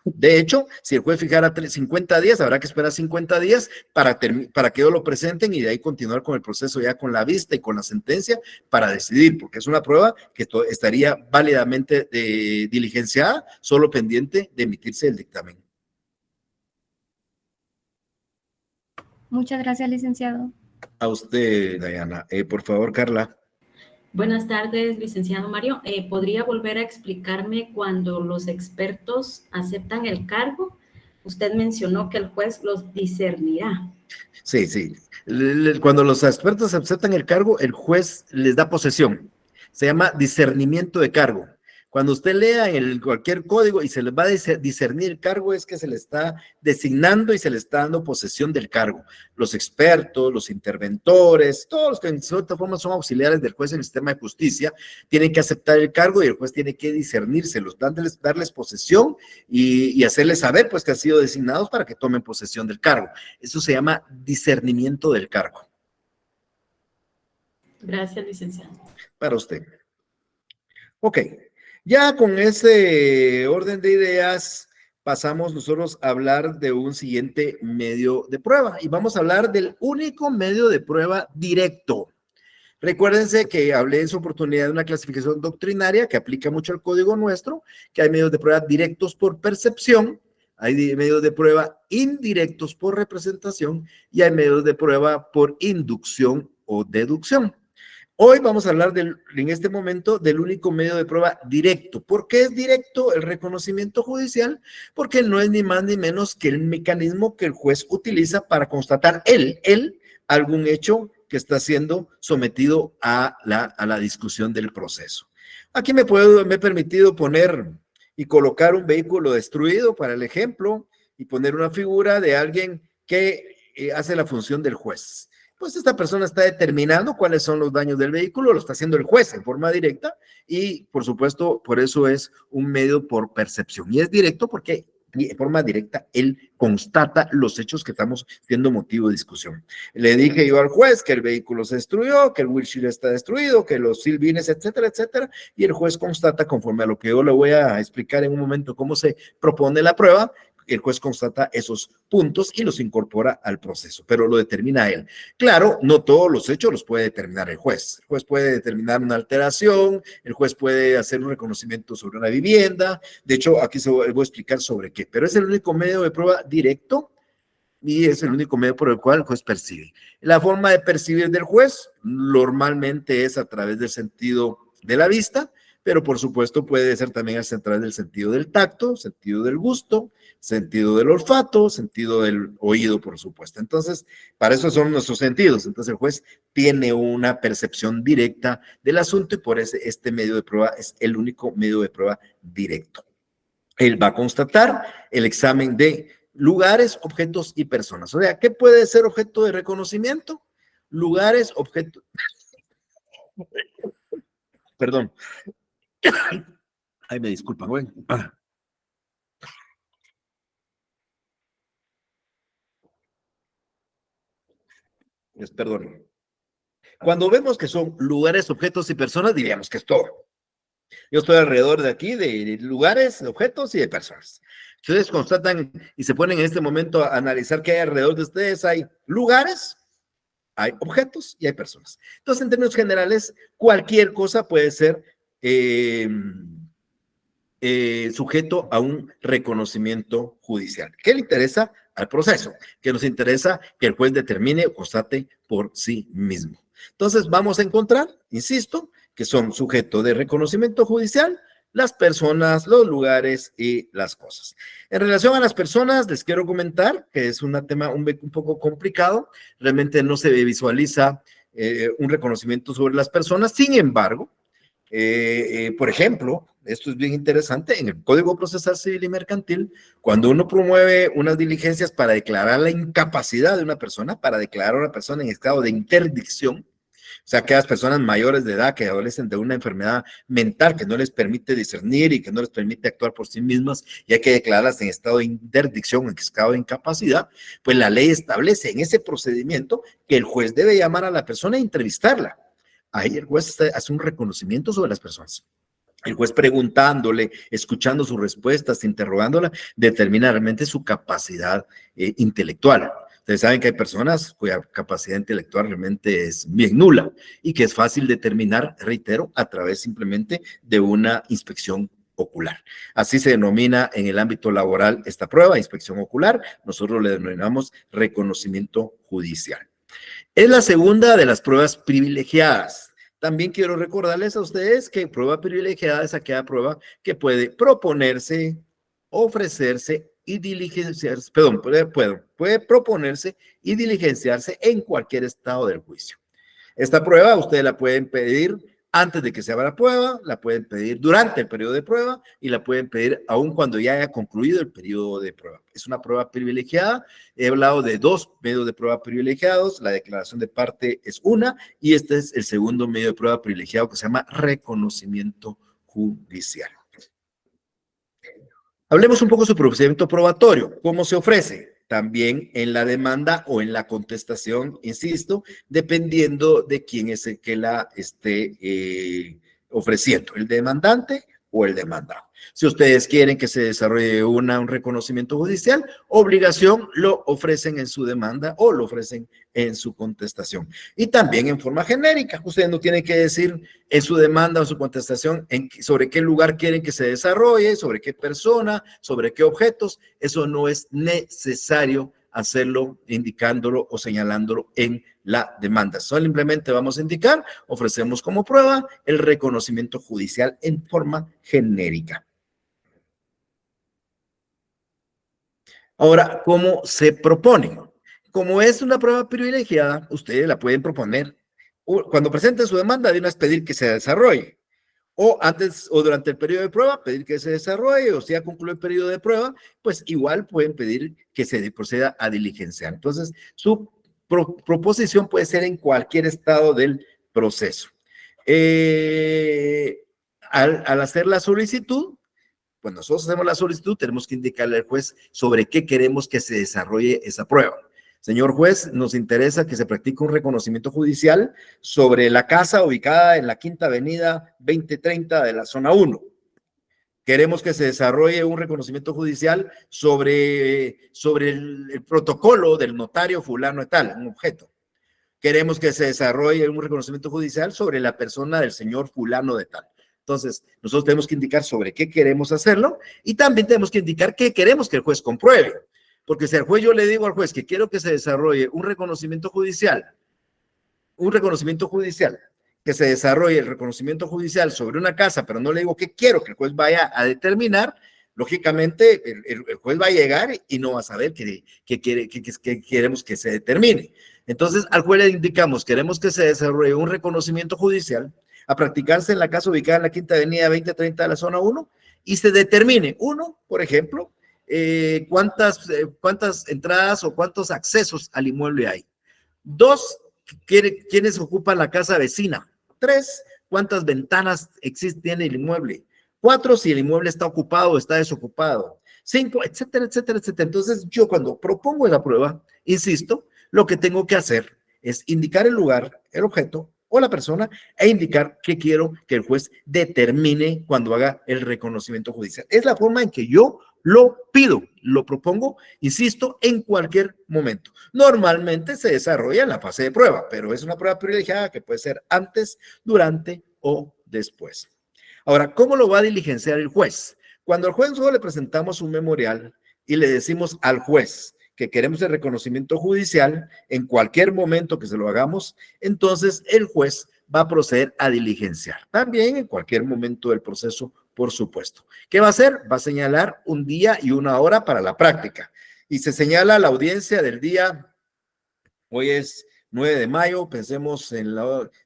De hecho, si el juez fijara 50 días, habrá que esperar 50 días para que ellos lo presenten y de ahí continuar con el proceso ya con la vista y con la sentencia para decidir, porque es una prueba que estaría válidamente diligenciada, solo pendiente de emitirse el dictamen. Muchas gracias, licenciado. A usted, Diana. Por favor, Carla. Buenas tardes, licenciado Mario. ¿Podría volver a explicarme cuando los expertos aceptan el cargo? Usted mencionó que el juez los discernirá. Sí, sí. Cuando los expertos aceptan el cargo, el juez les da posesión. Se llama discernimiento de cargo. Cuando usted lea en cualquier código y se les va a discernir el cargo, es que se le está designando y se le está dando posesión del cargo. Los expertos, los interventores, todos los que en cierta forma son auxiliares del juez en el sistema de justicia, tienen que aceptar el cargo y el juez tiene que discernírselos, darles posesión y hacerles saber pues que han sido designados para que tomen posesión del cargo. Eso se llama discernimiento del cargo. Gracias, licenciado. Para usted. Ok. Ya con ese orden de ideas pasamos nosotros a hablar de un siguiente medio de prueba y vamos a hablar del único medio de prueba directo. Recuérdense que hablé en su oportunidad de una clasificación doctrinaria que aplica mucho al código nuestro, que hay medios de prueba directos por percepción, hay medios de prueba indirectos por representación y hay medios de prueba por inducción o deducción. Hoy vamos a hablar en este momento del único medio de prueba directo. ¿Por qué es directo el reconocimiento judicial? Porque no es ni más ni menos que el mecanismo que el juez utiliza para constatar algún hecho que está siendo sometido a la discusión del proceso. Aquí me he permitido poner y colocar un vehículo destruido para el ejemplo y poner una figura de alguien que hace la función del juez. Pues esta persona está determinando cuáles son los daños del vehículo, lo está haciendo el juez en forma directa y, por supuesto, por eso es un medio por percepción. Y es directo porque en forma directa él constata los hechos que estamos siendo motivo de discusión. Le dije yo al juez que el vehículo se destruyó, que el windshield está destruido, que los silbines, etcétera, etcétera, y el juez constata, conforme a lo que yo le voy a explicar en un momento cómo se propone la prueba, el juez constata esos puntos y los incorpora al proceso, pero lo determina él. Claro, no todos los hechos los puede determinar el juez. El juez puede determinar una alteración, el juez puede hacer un reconocimiento sobre una vivienda. De hecho, aquí voy a explicar sobre qué, pero es el único medio de prueba directo y es el único medio por el cual el juez percibe. La forma de percibir del juez normalmente es a través del sentido de la vista, pero por supuesto puede ser también a través del sentido del tacto, sentido del gusto, sentido del olfato, sentido del oído, por supuesto. Entonces, para eso son nuestros sentidos. Entonces, el juez tiene una percepción directa del asunto y por eso este medio de prueba es el único medio de prueba directo. Él va a constatar el examen de lugares, objetos y personas. O sea, ¿qué puede ser objeto de reconocimiento? Lugares, objetos. Perdón. Ay, me disculpan, güey. Perdón. Cuando vemos que son lugares, objetos y personas, diríamos que es todo. Yo estoy alrededor de aquí de lugares, de objetos y de personas. Ustedes constatan y se ponen en este momento a analizar qué hay alrededor de ustedes. Hay lugares, hay objetos y hay personas. Entonces, en términos generales, cualquier cosa puede ser sujeto a un reconocimiento judicial. ¿Qué le interesa al proceso? Que nos interesa que el juez determine o constate por sí mismo. Entonces, vamos a encontrar, insisto, que son sujeto de reconocimiento judicial, las personas, los lugares y las cosas. En relación a las personas, les quiero comentar que es un tema un poco complicado. Realmente no se visualiza un reconocimiento sobre las personas. Sin embargo, por ejemplo, esto es bien interesante, en el Código Procesal Civil y Mercantil, cuando uno promueve unas diligencias para declarar la incapacidad de una persona, para declarar a una persona en estado de interdicción, o sea, aquellas personas mayores de edad que adolecen de una enfermedad mental que no les permite discernir y que no les permite actuar por sí mismas y hay que declararlas en estado de interdicción, en estado de incapacidad, pues la ley establece en ese procedimiento que el juez debe llamar a la persona e entrevistarla. Ahí el juez hace un reconocimiento sobre las personas. El juez preguntándole, escuchando sus respuestas, interrogándola, determina realmente su capacidad intelectual. Ustedes saben que hay personas cuya capacidad intelectual realmente es bien nula y que es fácil determinar, reitero, a través simplemente de una inspección ocular. Así se denomina en el ámbito laboral esta prueba, inspección ocular. Nosotros le denominamos reconocimiento judicial. Es la segunda de las pruebas privilegiadas. También quiero recordarles a ustedes que prueba privilegiada es aquella prueba que puede proponerse, ofrecerse y diligenciarse, puede proponerse y diligenciarse en cualquier estado del juicio. Esta prueba ustedes la pueden pedir antes de que se abra la prueba, la pueden pedir durante el periodo de prueba y la pueden pedir aún cuando ya haya concluido el periodo de prueba. Es una prueba privilegiada. He hablado de dos medios de prueba privilegiados. La declaración de parte es una y este es el segundo medio de prueba privilegiado que se llama reconocimiento judicial. Hablemos un poco sobre el procedimiento probatorio. ¿Cómo se ofrece? También en la demanda o en la contestación, insisto, dependiendo de quién es el que la esté ofreciendo, el demandante o el demandado. Si ustedes quieren que se desarrolle un reconocimiento judicial, obligación lo ofrecen en su demanda o lo ofrecen en su contestación. Y también en forma genérica. Ustedes no tienen que decir en su demanda o en su contestación sobre qué lugar quieren que se desarrolle, sobre qué persona, sobre qué objetos. Eso no es necesario hacerlo indicándolo o señalándolo en la demanda. Simplemente vamos a indicar, ofrecemos como prueba el reconocimiento judicial en forma genérica. Ahora, ¿cómo se propone? Como es una prueba privilegiada, ustedes la pueden proponer cuando presenten su demanda de una vez pedir que se desarrolle, o antes o durante el periodo de prueba pedir que se desarrolle, o si ya concluye el periodo de prueba, pues igual pueden pedir que se proceda a diligenciar. Entonces, su proposición puede ser en cualquier estado del proceso. Al hacer la solicitud, cuando nosotros hacemos la solicitud, tenemos que indicarle al juez sobre qué queremos que se desarrolle esa prueba. Señor juez, nos interesa que se practique un reconocimiento judicial sobre la casa ubicada en la Quinta Avenida 2030 de la zona 1. Queremos que se desarrolle un reconocimiento judicial sobre el protocolo del notario fulano y tal, un objeto. Queremos que se desarrolle un reconocimiento judicial sobre la persona del señor fulano de tal. Entonces, nosotros tenemos que indicar sobre qué queremos hacerlo y también tenemos que indicar qué queremos que el juez compruebe. Porque si al juez yo le digo al juez que quiero que se desarrolle un reconocimiento judicial que se desarrolle el reconocimiento judicial sobre una casa, pero no le digo qué quiero que el juez vaya a determinar, lógicamente el juez va a llegar y no va a saber qué queremos que se determine. Entonces, al juez le indicamos, queremos que se desarrolle un reconocimiento judicial a practicarse en la casa ubicada en la Quinta Avenida 2030 de la zona 1 y se determine, uno, por ejemplo, cuántas entradas o cuántos accesos al inmueble hay. Dos, quiénes ocupan la casa vecina. Tres, cuántas ventanas existen en el inmueble. Cuatro, si el inmueble está ocupado o está desocupado. Cinco, etcétera, etcétera, etcétera. Entonces, yo cuando propongo la prueba, insisto, lo que tengo que hacer es indicar el lugar, el objeto o la persona e indicar qué quiero que el juez determine cuando haga el reconocimiento judicial. Es la forma en que yo lo pido, lo propongo, insisto, en cualquier momento. Normalmente se desarrolla en la fase de prueba, pero es una prueba privilegiada que puede ser antes, durante o después. Ahora, ¿cómo lo va a diligenciar el juez? Cuando al juez solo le presentamos un memorial y le decimos al juez que queremos el reconocimiento judicial en cualquier momento que se lo hagamos, entonces el juez va a proceder a diligenciar. También en cualquier momento del proceso, por supuesto. ¿Qué va a hacer? Va a señalar un día y una hora para la práctica. Y se señala la audiencia del día, hoy es 9 de mayo, pensemos en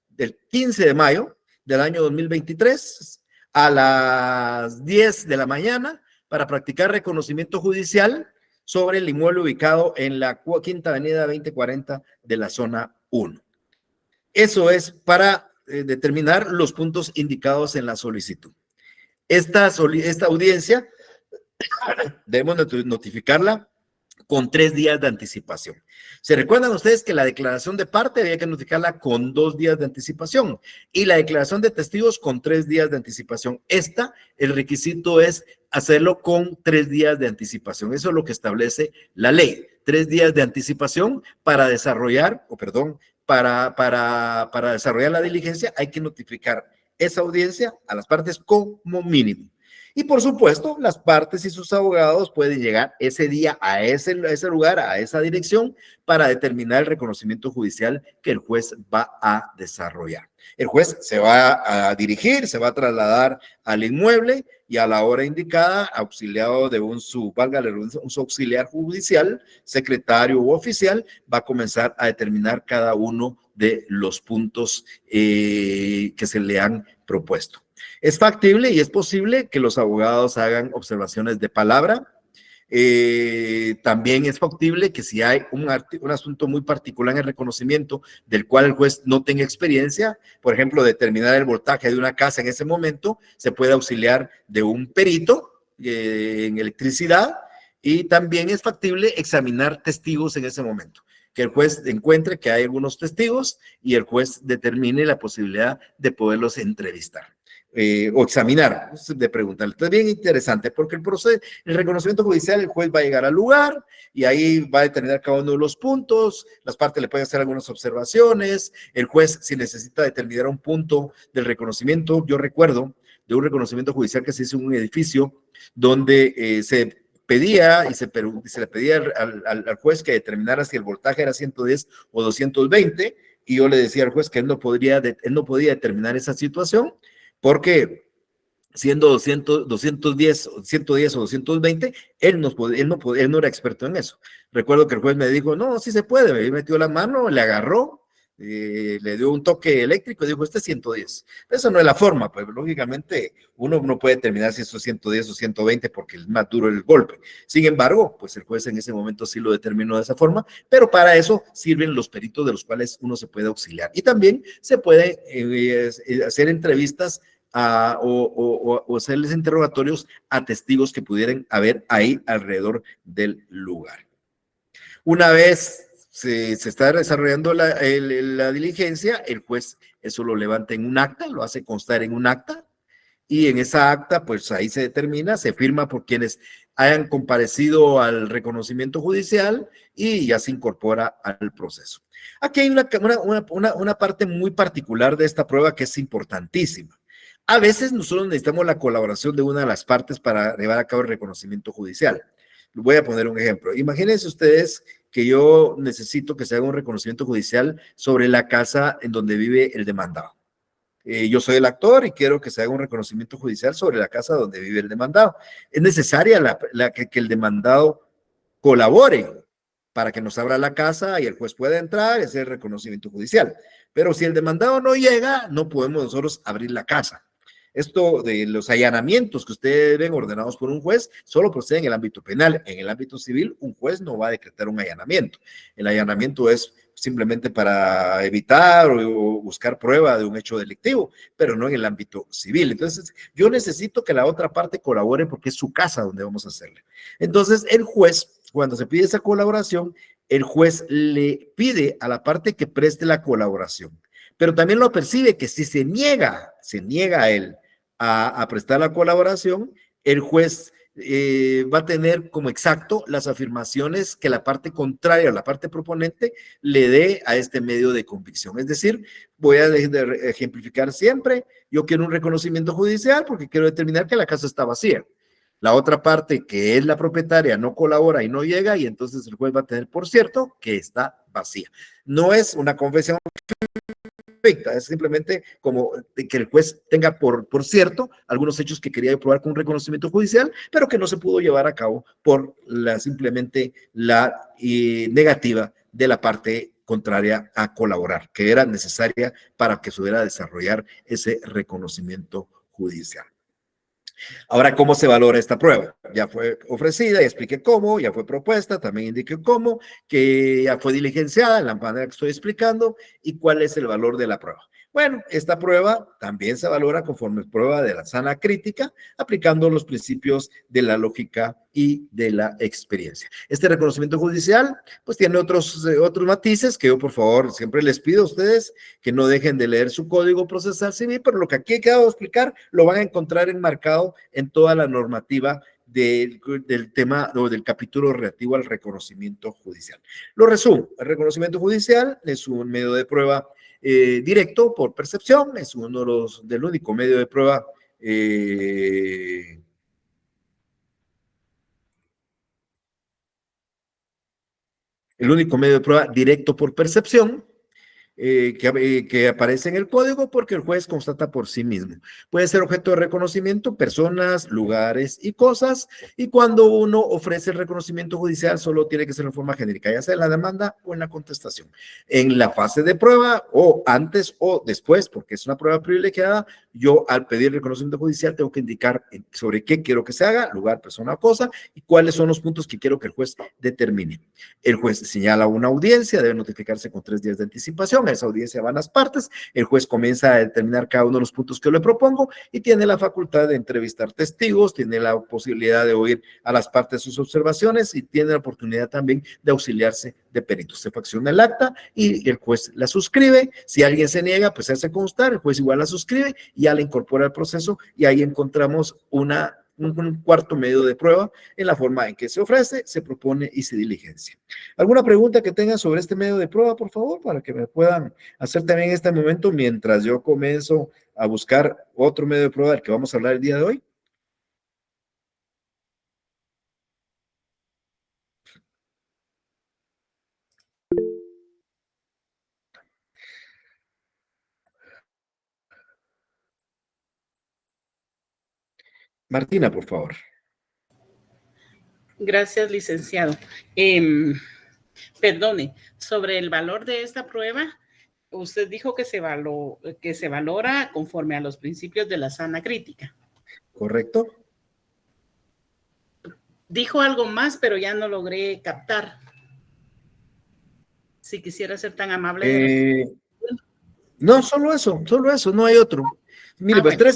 del 15 de mayo del año 2023, a las 10 de la mañana, para practicar reconocimiento judicial sobre el inmueble ubicado en la Quinta Avenida 2040 de la zona 1. Eso es para determinar los puntos indicados en la solicitud. Esta audiencia debemos notificarla con 3 días de anticipación. ¿Se recuerdan ustedes que la declaración de parte había que notificarla con 2 días de anticipación y la declaración de testigos con 3 días de anticipación? El requisito es hacerlo con 3 días de anticipación. Eso es lo que establece la ley. 3 días de anticipación para desarrollar, para desarrollar la diligencia hay que notificar esa audiencia a las partes como mínimo. Y por supuesto, las partes y sus abogados pueden llegar ese día a ese lugar, a esa dirección, para determinar el reconocimiento judicial que el juez va a desarrollar. El juez se va a dirigir, se va a trasladar al inmueble y a la hora indicada, auxiliado de un auxiliar judicial, secretario u oficial, va a comenzar a determinar cada uno de los puntos que se le han propuesto. Es factible y es posible que los abogados hagan observaciones de palabra. También es factible que si hay un asunto muy particular en el reconocimiento del cual el juez no tenga experiencia, por ejemplo, determinar el voltaje de una casa en ese momento, se puede auxiliar de un perito en electricidad y también es factible examinar testigos en ese momento. Que el juez encuentre que hay algunos testigos y el juez determine la posibilidad de poderlos entrevistar. O examinar, de preguntar. Esto es bien interesante porque el reconocimiento judicial, el juez va a llegar al lugar y ahí va a determinar cada uno de los puntos, las partes le pueden hacer algunas observaciones, el juez si necesita determinar un punto del reconocimiento, yo recuerdo de un reconocimiento judicial que se hizo en un edificio donde se pedía y se le pedía al juez que determinara si el voltaje era 110 o 220 y yo le decía al juez que él no podía determinar esa situación porque siendo 210 o 220, él no era experto en eso. Recuerdo que el juez me dijo, no, sí se puede, me metió la mano, le agarró, le dio un toque eléctrico y dijo, este es 110. Eso no es la forma, pues lógicamente uno no puede determinar si esto es 110 o 120 porque es más duro el golpe. Sin embargo, pues el juez en ese momento sí lo determinó de esa forma, pero para eso sirven los peritos de los cuales uno se puede auxiliar. Y también se puede hacer entrevistas o hacerles interrogatorios a testigos que pudieran haber ahí alrededor del lugar. Una vez se está desarrollando la diligencia, el juez eso lo levanta en un acta, lo hace constar en un acta, y en esa acta, pues ahí se determina, se firma por quienes hayan comparecido al reconocimiento judicial y ya se incorpora al proceso. Aquí hay una parte muy particular de esta prueba que es importantísima. A veces nosotros necesitamos la colaboración de una de las partes para llevar a cabo el reconocimiento judicial. Voy a poner un ejemplo. Imagínense ustedes que yo necesito que se haga un reconocimiento judicial sobre la casa en donde vive el demandado. yo soy el actor y quiero que se haga un reconocimiento judicial sobre la casa donde vive el demandado. Es necesaria que el demandado colabore para que nos abra la casa y el juez pueda entrar y hacer el reconocimiento judicial. Pero si el demandado no llega, no podemos nosotros abrir la casa. Esto de los allanamientos que ustedes ven ordenados por un juez solo procede en el ámbito penal. En el ámbito civil, un juez no va a decretar un allanamiento. El allanamiento es simplemente para evitar o buscar prueba de un hecho delictivo, pero no en el ámbito civil. Entonces, yo necesito que la otra parte colabore porque es su casa donde vamos a hacerle. Entonces, el juez, cuando se pide esa colaboración, el juez le pide a la parte que preste la colaboración, pero también lo percibe que si se niega a él a prestar la colaboración, el juez va a tener como exacto las afirmaciones que la parte contraria o la parte proponente le dé a este medio de convicción. Es decir, voy a ejemplificar siempre, yo quiero un reconocimiento judicial porque quiero determinar que la casa está vacía. La otra parte, que es la propietaria, no colabora y no llega, y entonces el juez va a tener por cierto que está vacía. No es una confesión perfecta, es simplemente como que el juez tenga por cierto algunos hechos que quería probar con un reconocimiento judicial, pero que no se pudo llevar a cabo por simplemente la negativa de la parte contraria a colaborar, que era necesaria para que se pudiera desarrollar ese reconocimiento judicial. Ahora, ¿cómo se valora esta prueba? Ya fue ofrecida, ya expliqué cómo, ya fue propuesta, también indiqué cómo, que ya fue diligenciada en la manera que estoy explicando y cuál es el valor de la prueba. Bueno, esta prueba también se valora conforme prueba de la sana crítica, aplicando los principios de la lógica y de la experiencia. Este reconocimiento judicial, pues tiene otros matices que yo, por favor, siempre les pido a ustedes que no dejen de leer su código procesal civil, pero lo que aquí he quedado de explicar lo van a encontrar enmarcado en toda la normativa del tema o del capítulo relativo al reconocimiento judicial. Lo resumo, el reconocimiento judicial es un medio de prueba directo por percepción, es uno del único medio de prueba el único medio de prueba directo por percepción que aparece en el código porque el juez constata por sí mismo. Puede ser objeto de reconocimiento personas, lugares y cosas, y cuando uno ofrece el reconocimiento judicial solo tiene que ser en forma genérica, ya sea en la demanda o en la contestación. En la fase de prueba o antes o después, porque es una prueba privilegiada, yo al pedir reconocimiento judicial tengo que indicar sobre qué quiero que se haga, lugar, persona o cosa, y cuáles son los puntos que quiero que el juez determine. El juez señala una audiencia, debe notificarse con 3 días de anticipación. A esa audiencia van las partes, el juez comienza a determinar cada uno de los puntos que le propongo y tiene la facultad de entrevistar testigos, tiene la posibilidad de oír a las partes sus observaciones y tiene la oportunidad también de auxiliarse de peritos. Se facciona el acta y el juez la suscribe. Si alguien se niega, pues se hace constar, el juez igual la suscribe y ya la incorpora al proceso y ahí encontramos un cuarto medio de prueba en la forma en que se ofrece, se propone y se diligencia. ¿Alguna pregunta que tengan sobre este medio de prueba, por favor, para que me puedan hacer también en este momento mientras yo comienzo a buscar otro medio de prueba del que vamos a hablar el día de hoy? Martina, por favor. Gracias, licenciado. Perdone, sobre el valor de esta prueba, usted dijo que se valora conforme a los principios de la sana crítica. ¿Correcto? Dijo algo más, pero ya no logré captar. Si quisiera ser tan amable. No, solo eso, no hay otro. Mire, pues, bueno.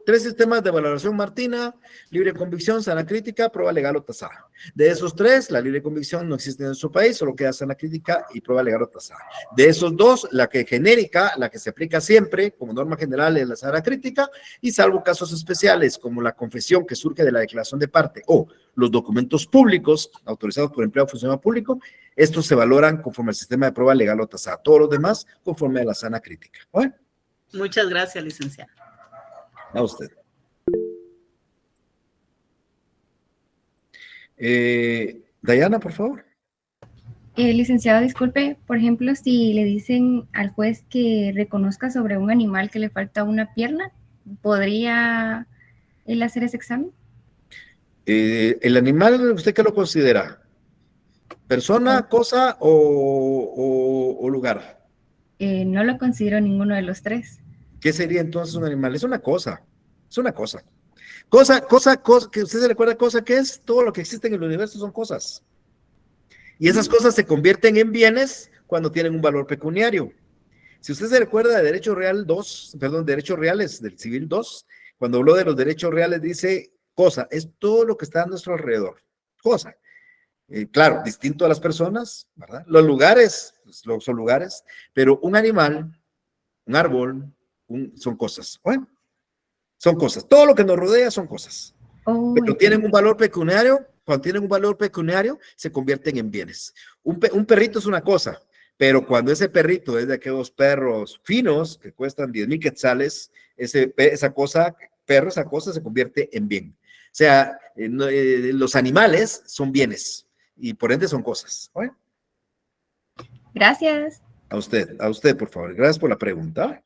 tres sistemas de valoración, Martina: libre convicción, sana crítica, prueba legal o tasada. De esos 3, la libre convicción no existe en nuestro país, solo queda sana crítica y prueba legal o tasada. De esos 2, la que genérica, la que se aplica siempre como norma general es la sana crítica, y salvo casos especiales como la confesión que surge de la declaración de parte o los documentos públicos autorizados por empleado o funcionario público, estos se valoran conforme al sistema de prueba legal o tasada. Todos los demás conforme a la sana crítica. ¿Bueno? Muchas gracias, licenciado. A usted. Dayana, por favor. Licenciado, disculpe, por ejemplo, si le dicen al juez que reconozca sobre un animal que le falta una pierna, ¿podría él hacer ese examen? ¿El animal, usted qué lo considera? ¿Persona, cosa o lugar? No lo considero ninguno de los tres. ¿Qué sería entonces un animal? Es una cosa, es una cosa. Cosa, que usted se recuerda cosa que es, todo lo que existe en el universo son cosas. Y esas cosas se convierten en bienes cuando tienen un valor pecuniario. Si usted se recuerda de Derecho Real 2, perdón, Derechos Reales del Civil 2, cuando habló de los derechos reales dice cosa, es todo lo que está a nuestro alrededor. Cosa. Claro, distinto a las personas, ¿verdad? Los lugares, pues, son lugares, pero un animal, un árbol, son cosas. Bueno, son cosas. Todo lo que nos rodea son cosas. Oh, Pero tienen un valor pecuniario. Cuando tienen un valor pecuniario, se convierten en bienes. Un perrito es una cosa, pero cuando ese perrito es de aquellos perros finos que cuestan 10,000 quetzales, esa cosa se convierte en bien. O sea, los animales son bienes y por ende son cosas. ¿Oye? Gracias. A usted, por favor. Gracias por la pregunta.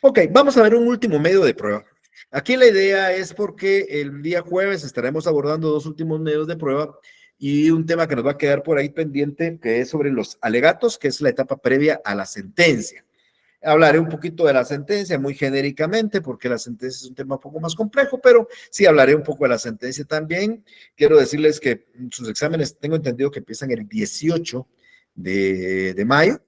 Ok, vamos a ver un último medio de prueba. Aquí la idea es porque el día jueves estaremos abordando 2 últimos medios de prueba y un tema que nos va a quedar por ahí pendiente, que es sobre los alegatos, que es la etapa previa a la sentencia. Hablaré un poquito de la sentencia muy genéricamente, porque la sentencia es un tema un poco más complejo, pero sí hablaré un poco de la sentencia también. Quiero decirles que sus exámenes, tengo entendido que empiezan el 18 de mayo.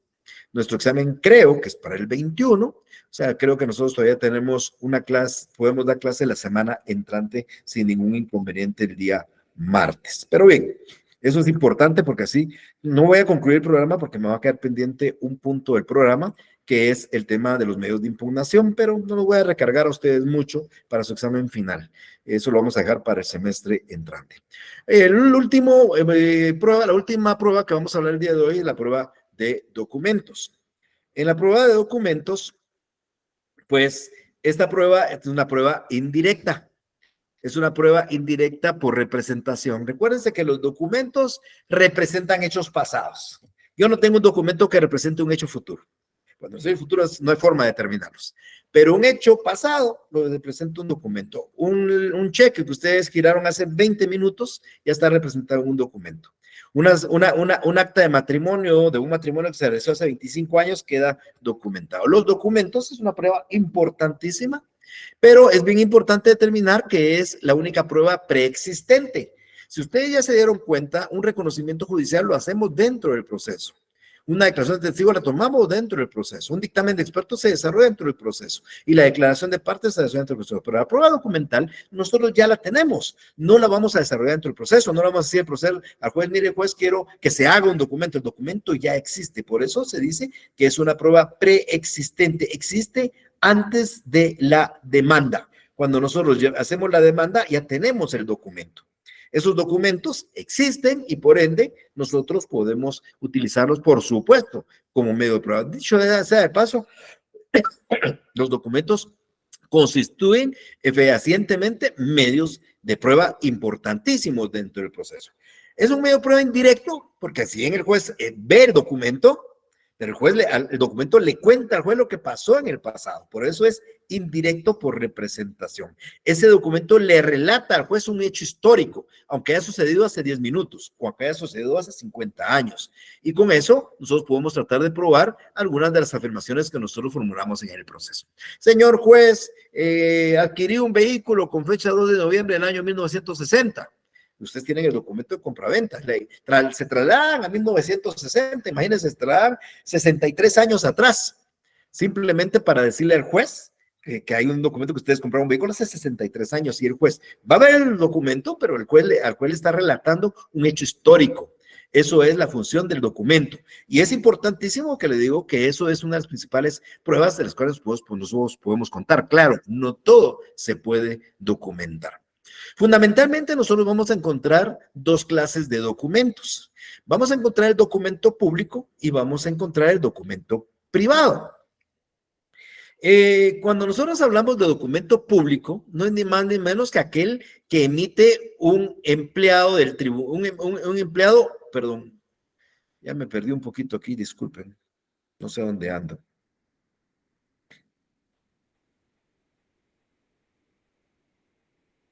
Nuestro examen creo que es para el 21. O sea, creo que nosotros todavía tenemos una clase, podemos dar clase la semana entrante sin ningún inconveniente el día martes. Pero bien, eso es importante porque así no voy a concluir el programa porque me va a quedar pendiente un punto del programa, que es el tema de los medios de impugnación, pero no lo voy a recargar a ustedes mucho para su examen final. Eso lo vamos a dejar para el semestre entrante. La última prueba que vamos a hablar el día de hoy es la prueba de documentos. En la prueba de documentos, pues esta prueba es una prueba indirecta. Es una prueba indirecta por representación. Recuérdense que los documentos representan hechos pasados. Yo no tengo un documento que represente un hecho futuro. Cuando soy futuro no hay forma de determinarlos. Pero un hecho pasado lo representa un documento. Un cheque que ustedes giraron hace 20 minutos ya está representado en un documento. Un acta de matrimonio, de un matrimonio que se realizó hace 25 años, queda documentado. Los documentos es una prueba importantísima, pero es bien importante determinar que es la única prueba preexistente. Si ustedes ya se dieron cuenta, un reconocimiento judicial lo hacemos dentro del proceso. Una declaración de testigo la tomamos dentro del proceso. Un dictamen de expertos se desarrolla dentro del proceso. Y la declaración de partes se desarrolla dentro del proceso. Pero la prueba documental nosotros ya la tenemos. No la vamos a desarrollar dentro del proceso. No la vamos a decir al proceso, al juez, mire juez, quiero que se haga un documento. El documento ya existe. Por eso se dice que es una prueba preexistente. Existe antes de la demanda. Cuando nosotros hacemos la demanda ya tenemos el documento. Esos documentos existen y por ende nosotros podemos utilizarlos, por supuesto, como medio de prueba. Dicho sea de paso, los documentos constituyen fehacientemente medios de prueba importantísimos dentro del proceso. Es un medio de prueba indirecto porque así en el juez ve el documento, pero el documento le cuenta al juez lo que pasó en el pasado. Por eso es indirecto por representación. Ese documento le relata al juez un hecho histórico, aunque haya sucedido hace 10 minutos o aunque haya sucedido hace 50 años. Y con eso nosotros podemos tratar de probar algunas de las afirmaciones que nosotros formulamos en el proceso. Señor juez, adquirí un vehículo con fecha 2 de noviembre del año 1960. Ustedes tienen el documento de compraventa, se trasladan a 1960, imagínense, se trasladan 63 años atrás, simplemente para decirle al juez que hay un documento que ustedes compraron un vehículo hace 63 años y el juez va a ver el documento, pero al juez le está relatando un hecho histórico. Eso es la función del documento. Y es importantísimo que le digo que eso es una de las principales pruebas de las cuales nosotros podemos contar. Claro, no todo se puede documentar. Fundamentalmente nosotros vamos a encontrar 2 clases de documentos. Vamos a encontrar el documento público y vamos a encontrar el documento privado. Cuando nosotros hablamos de documento público, no es ni más ni menos que aquel que emite un empleado del tribunal, un empleado, perdón, Ya me perdí un poquito aquí, disculpen. No sé dónde ando.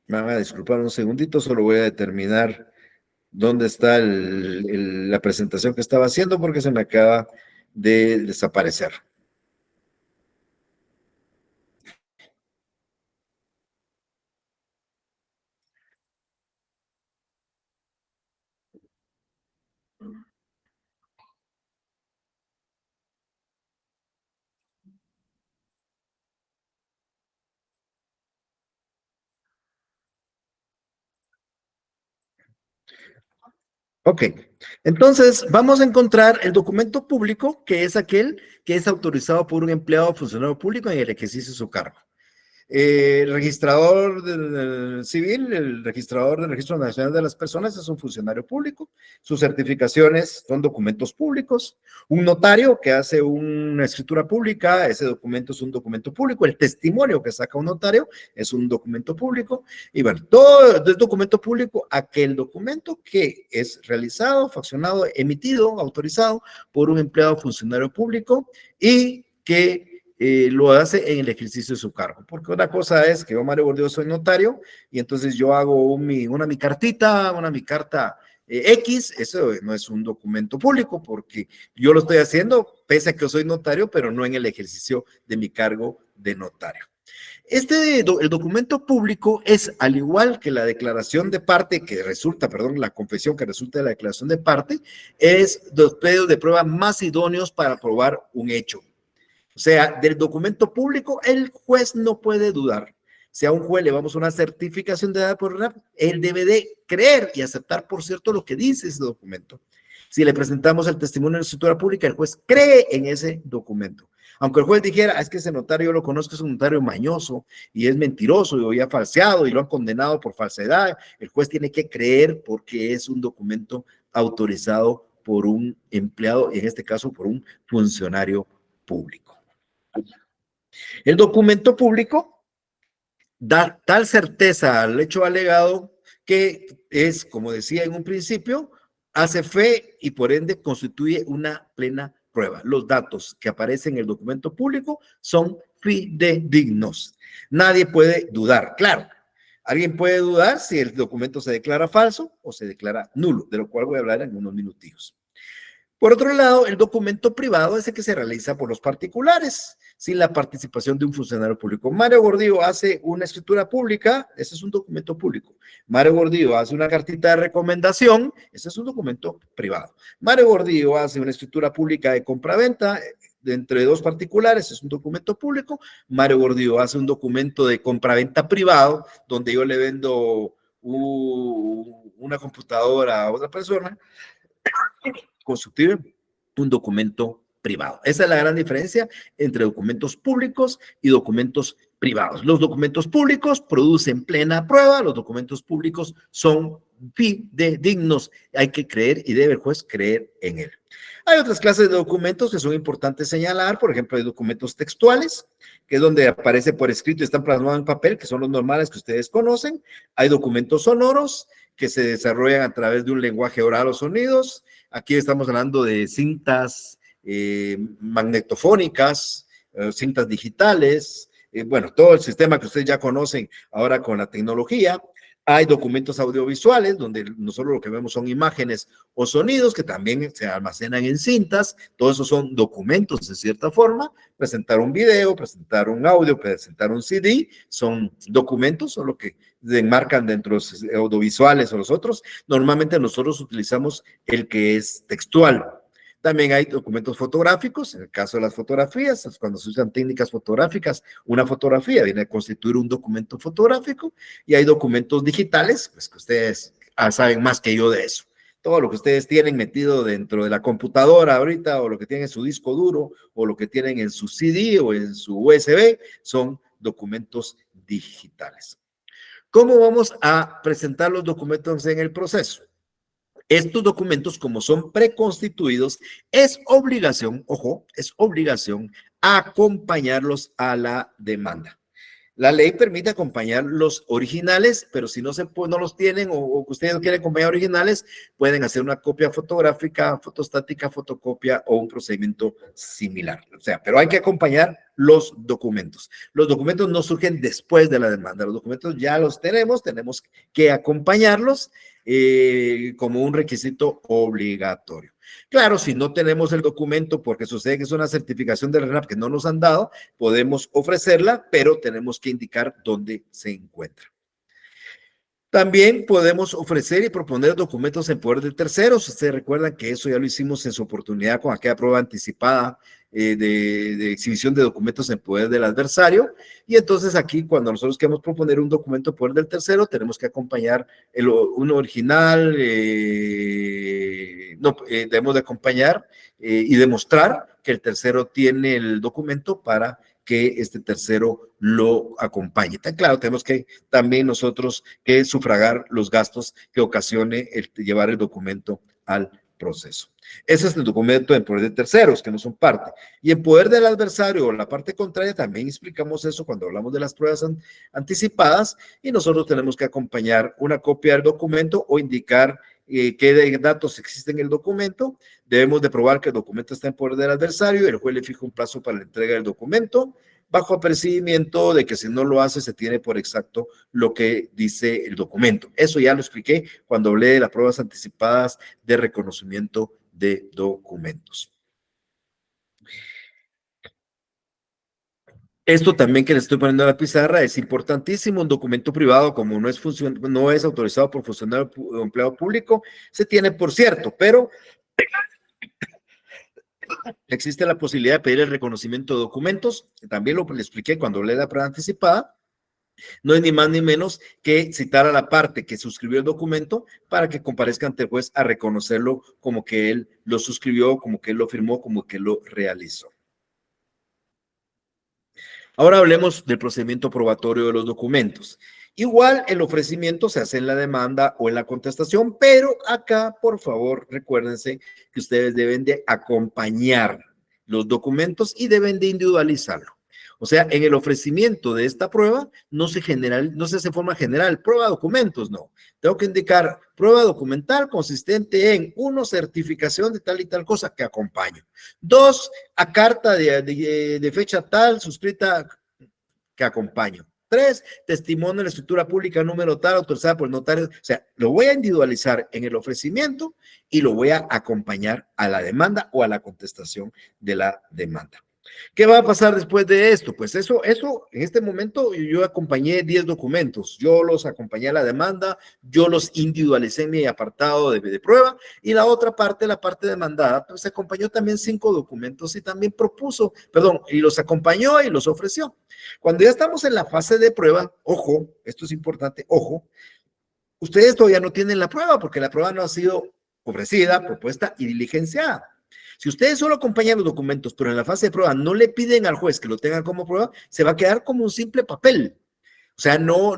Me van a disculpar un segundito, solo voy a determinar dónde está la presentación que estaba haciendo porque se me acaba de desaparecer. Ok, entonces vamos a encontrar el documento público, que es aquel que es autorizado por un empleado o funcionario público en el ejercicio de su cargo. El registrador civil, el registrador del Registro Nacional de las Personas es un funcionario público. Sus certificaciones son documentos públicos. Un notario que hace una escritura pública, ese documento es un documento público. El testimonio que saca un notario es un documento público. Y bueno, todo es documento público, aquel documento que es realizado, faccionado, emitido, autorizado por un empleado o funcionario público y que lo hace en el ejercicio de su cargo. Porque una cosa es que yo, Mario Gordillo, soy notario y entonces yo hago mi carta X, eso no es un documento público porque yo lo estoy haciendo pese a que yo soy notario, pero no en el ejercicio de mi cargo de notario. El documento público es, al igual que la declaración de parte la confesión que resulta de la declaración de parte, es los medios de prueba más idóneos para probar un hecho. O sea, del documento público, el juez no puede dudar. Si a un juez le vamos a una certificación de edad por RAP, él debe de creer y aceptar, por cierto, lo que dice ese documento. Si le presentamos el testimonio de la escritura pública, el juez cree en ese documento. Aunque el juez dijera, es que ese notario yo lo conozco, es un notario mañoso y es mentiroso y había falseado y lo han condenado por falsedad, el juez tiene que creer porque es un documento autorizado por un empleado, en este caso por un funcionario público. El documento público da tal certeza al hecho alegado que es, como decía en un principio, hace fe y por ende constituye una plena prueba. Los datos que aparecen en el documento público son fidedignos. Nadie puede dudar. Claro, alguien puede dudar si el documento se declara falso o se declara nulo, de lo cual voy a hablar en unos minutillos. Por otro lado, el documento privado es el que se realiza por los particulares, sin la participación de un funcionario público. Mario Gordillo hace una escritura pública, ese es un documento público. Mario Gordillo hace una cartita de recomendación, ese es un documento privado. Mario Gordillo hace una escritura pública de compraventa entre dos particulares, es un documento público. Mario Gordillo hace un documento de compraventa privado, donde yo le vendo una computadora a otra persona, constituye un documento privado. Esa es la gran diferencia entre documentos públicos y documentos privados. Los documentos públicos producen plena prueba, los documentos públicos son fidedignos. Hay que creer y debe el juez creer en él. Hay otras clases de documentos que son importantes señalar, por ejemplo, hay documentos textuales, que es donde aparece por escrito y están plasmados en papel, que son los normales que ustedes conocen. Hay documentos sonoros que se desarrollan a través de un lenguaje oral o sonidos. Aquí estamos hablando de cintas magnetofónicas, cintas digitales, bueno, todo el sistema que ustedes ya conocen ahora con la tecnología. Hay documentos audiovisuales donde nosotros lo que vemos son imágenes o sonidos que también se almacenan en cintas. Todos esos son documentos de cierta forma. Presentar un video, presentar un audio, presentar un CD, son documentos, son lo que se enmarcan dentro de los audiovisuales o los otros. Normalmente nosotros utilizamos el que es textual. También hay documentos fotográficos, en el caso de las fotografías, cuando se usan técnicas fotográficas, una fotografía viene a constituir un documento fotográfico, y hay documentos digitales, pues que ustedes saben más que yo de eso. Todo lo que ustedes tienen metido dentro de la computadora ahorita, o lo que tienen en su disco duro, o lo que tienen en su CD o en su USB, son documentos digitales. ¿Cómo vamos a presentar los documentos en el proceso? Estos documentos, como son preconstituidos, es obligación, ojo, es obligación acompañarlos a la demanda. La ley permite acompañar los originales, pero si no los tienen o ustedes no quieren acompañar originales, pueden hacer una copia fotográfica, fotostática, fotocopia o un procedimiento similar. O sea, pero hay que acompañar los documentos. Los documentos no surgen después de la demanda. Los documentos ya los tenemos que acompañarlos como un requisito obligatorio. Claro, si no tenemos el documento porque sucede que es una certificación del RENAP que no nos han dado, podemos ofrecerla, pero tenemos que indicar dónde se encuentra. También podemos ofrecer y proponer documentos en poder de terceros. Ustedes recuerdan que eso ya lo hicimos en su oportunidad con aquella prueba anticipada de exhibición de documentos en poder del adversario. Y entonces aquí, cuando nosotros queremos proponer un documento en poder del tercero, tenemos que acompañar un original, debemos de acompañar y demostrar que el tercero tiene el documento para que este tercero lo acompañe. Tan claro, tenemos que también nosotros que sufragar los gastos que ocasione llevar el documento al proceso. Ese es el documento en poder de terceros, que no son parte. Y en poder del adversario o la parte contraria, también explicamos eso cuando hablamos de las pruebas anticipadas, y nosotros tenemos que acompañar una copia del documento o indicar qué datos existen en el documento. Debemos de probar que el documento está en poder del adversario, el juez le fija un plazo para la entrega del documento, bajo apercibimiento de que si no lo hace, se tiene por exacto lo que dice el documento. Eso ya lo expliqué cuando hablé de las pruebas anticipadas de reconocimiento de documentos. Esto también que le estoy poniendo a la pizarra es importantísimo. Un documento privado, como no es autorizado por funcionario o empleado público, se tiene por cierto, pero existe la posibilidad de pedir el reconocimiento de documentos. También lo expliqué cuando hablé de la prueba anticipada. No es ni más ni menos que citar a la parte que suscribió el documento para que comparezca ante el juez a reconocerlo como que él lo suscribió, como que él lo firmó, como que lo realizó. Ahora hablemos del procedimiento probatorio de los documentos. Igual el ofrecimiento se hace en la demanda o en la contestación, pero acá, por favor, recuérdense que ustedes deben de acompañar los documentos y deben de individualizarlo. O sea, en el ofrecimiento de esta prueba no se hace forma general, prueba de documentos, no. Tengo que indicar prueba documental consistente en 1, certificación de tal y tal cosa que acompaño. 2, a carta de fecha tal suscrita que acompaño. 3, testimonio de la escritura pública número tal, autorizada por el notario. O sea, lo voy a individualizar en el ofrecimiento y lo voy a acompañar a la demanda o a la contestación de la demanda. ¿Qué va a pasar después de esto? Pues eso, en este momento yo acompañé 10 documentos, yo los acompañé a la demanda, yo los individualicé en mi apartado de prueba, y la otra parte, la parte demandada, pues acompañó también 5 documentos y también y los acompañó y los ofreció. Cuando ya estamos en la fase de prueba, ojo, esto es importante, ojo, ustedes todavía no tienen la prueba porque la prueba no ha sido ofrecida, propuesta y diligenciada. Si ustedes solo acompañan los documentos, pero en la fase de prueba no le piden al juez que lo tengan como prueba, se va a quedar como un simple papel. O sea, no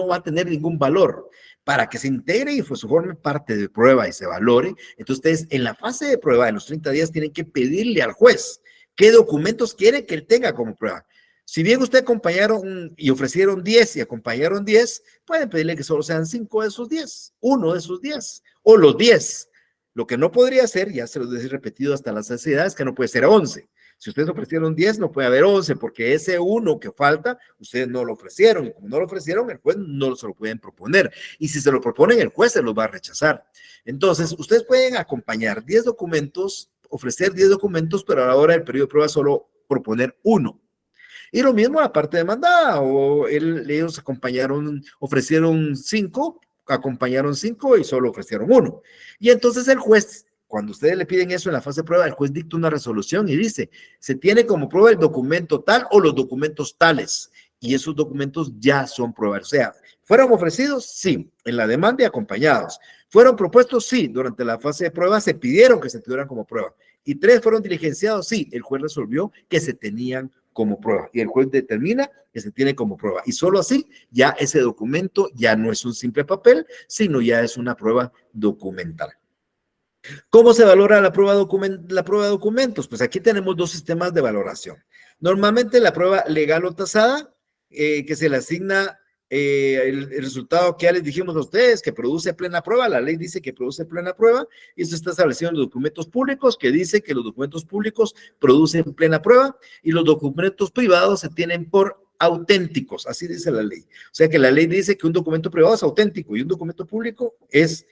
va a tener ningún valor. Para que se integre y pues forme parte de prueba y se valore, entonces ustedes en la fase de prueba, en los 30 días, tienen que pedirle al juez qué documentos quiere que él tenga como prueba. Si bien ustedes acompañaron y ofrecieron 10 y acompañaron 10, pueden pedirle que solo sean 5 de esos 10, 1 de esos 10 o los 10. Lo que no podría ser, ya se lo he repetido hasta la saciedad, es que no puede ser 11. Si ustedes ofrecieron 10, no puede haber 11, porque ese 1 que falta, ustedes no lo ofrecieron. Y como no lo ofrecieron, el juez no se lo pueden proponer. Y si se lo proponen, el juez se los va a rechazar. Entonces, ustedes pueden acompañar 10 documentos, ofrecer 10 documentos, pero a la hora del periodo de prueba solo proponer 1. Y lo mismo la parte demandada, o ellos ofrecieron 5, acompañaron 5 y solo ofrecieron 1. Y entonces el juez, cuando ustedes le piden eso en la fase de prueba, el juez dicta una resolución y dice, se tiene como prueba el documento tal o los documentos tales. Y esos documentos ya son pruebas. O sea, ¿fueron ofrecidos? Sí, en la demanda y acompañados. ¿Fueron propuestos? Sí, durante la fase de prueba se pidieron que se tuvieran como prueba. ¿Y 3 fueron diligenciados? Sí, el juez resolvió que se tenían como prueba y el juez determina que se tiene como prueba y solo así ya ese documento ya no es un simple papel, sino ya es una prueba documental. ¿Cómo se valora la prueba de documentos? Pues aquí tenemos 2 sistemas de valoración. Normalmente la prueba legal o tasada que se le asigna el resultado que ya les dijimos a ustedes, que produce plena prueba. La ley dice que produce plena prueba, y eso está establecido en los documentos públicos, que dice que los documentos públicos producen plena prueba y los documentos privados se tienen por auténticos, así dice la ley. O sea que la ley dice que un documento privado es auténtico y un documento público es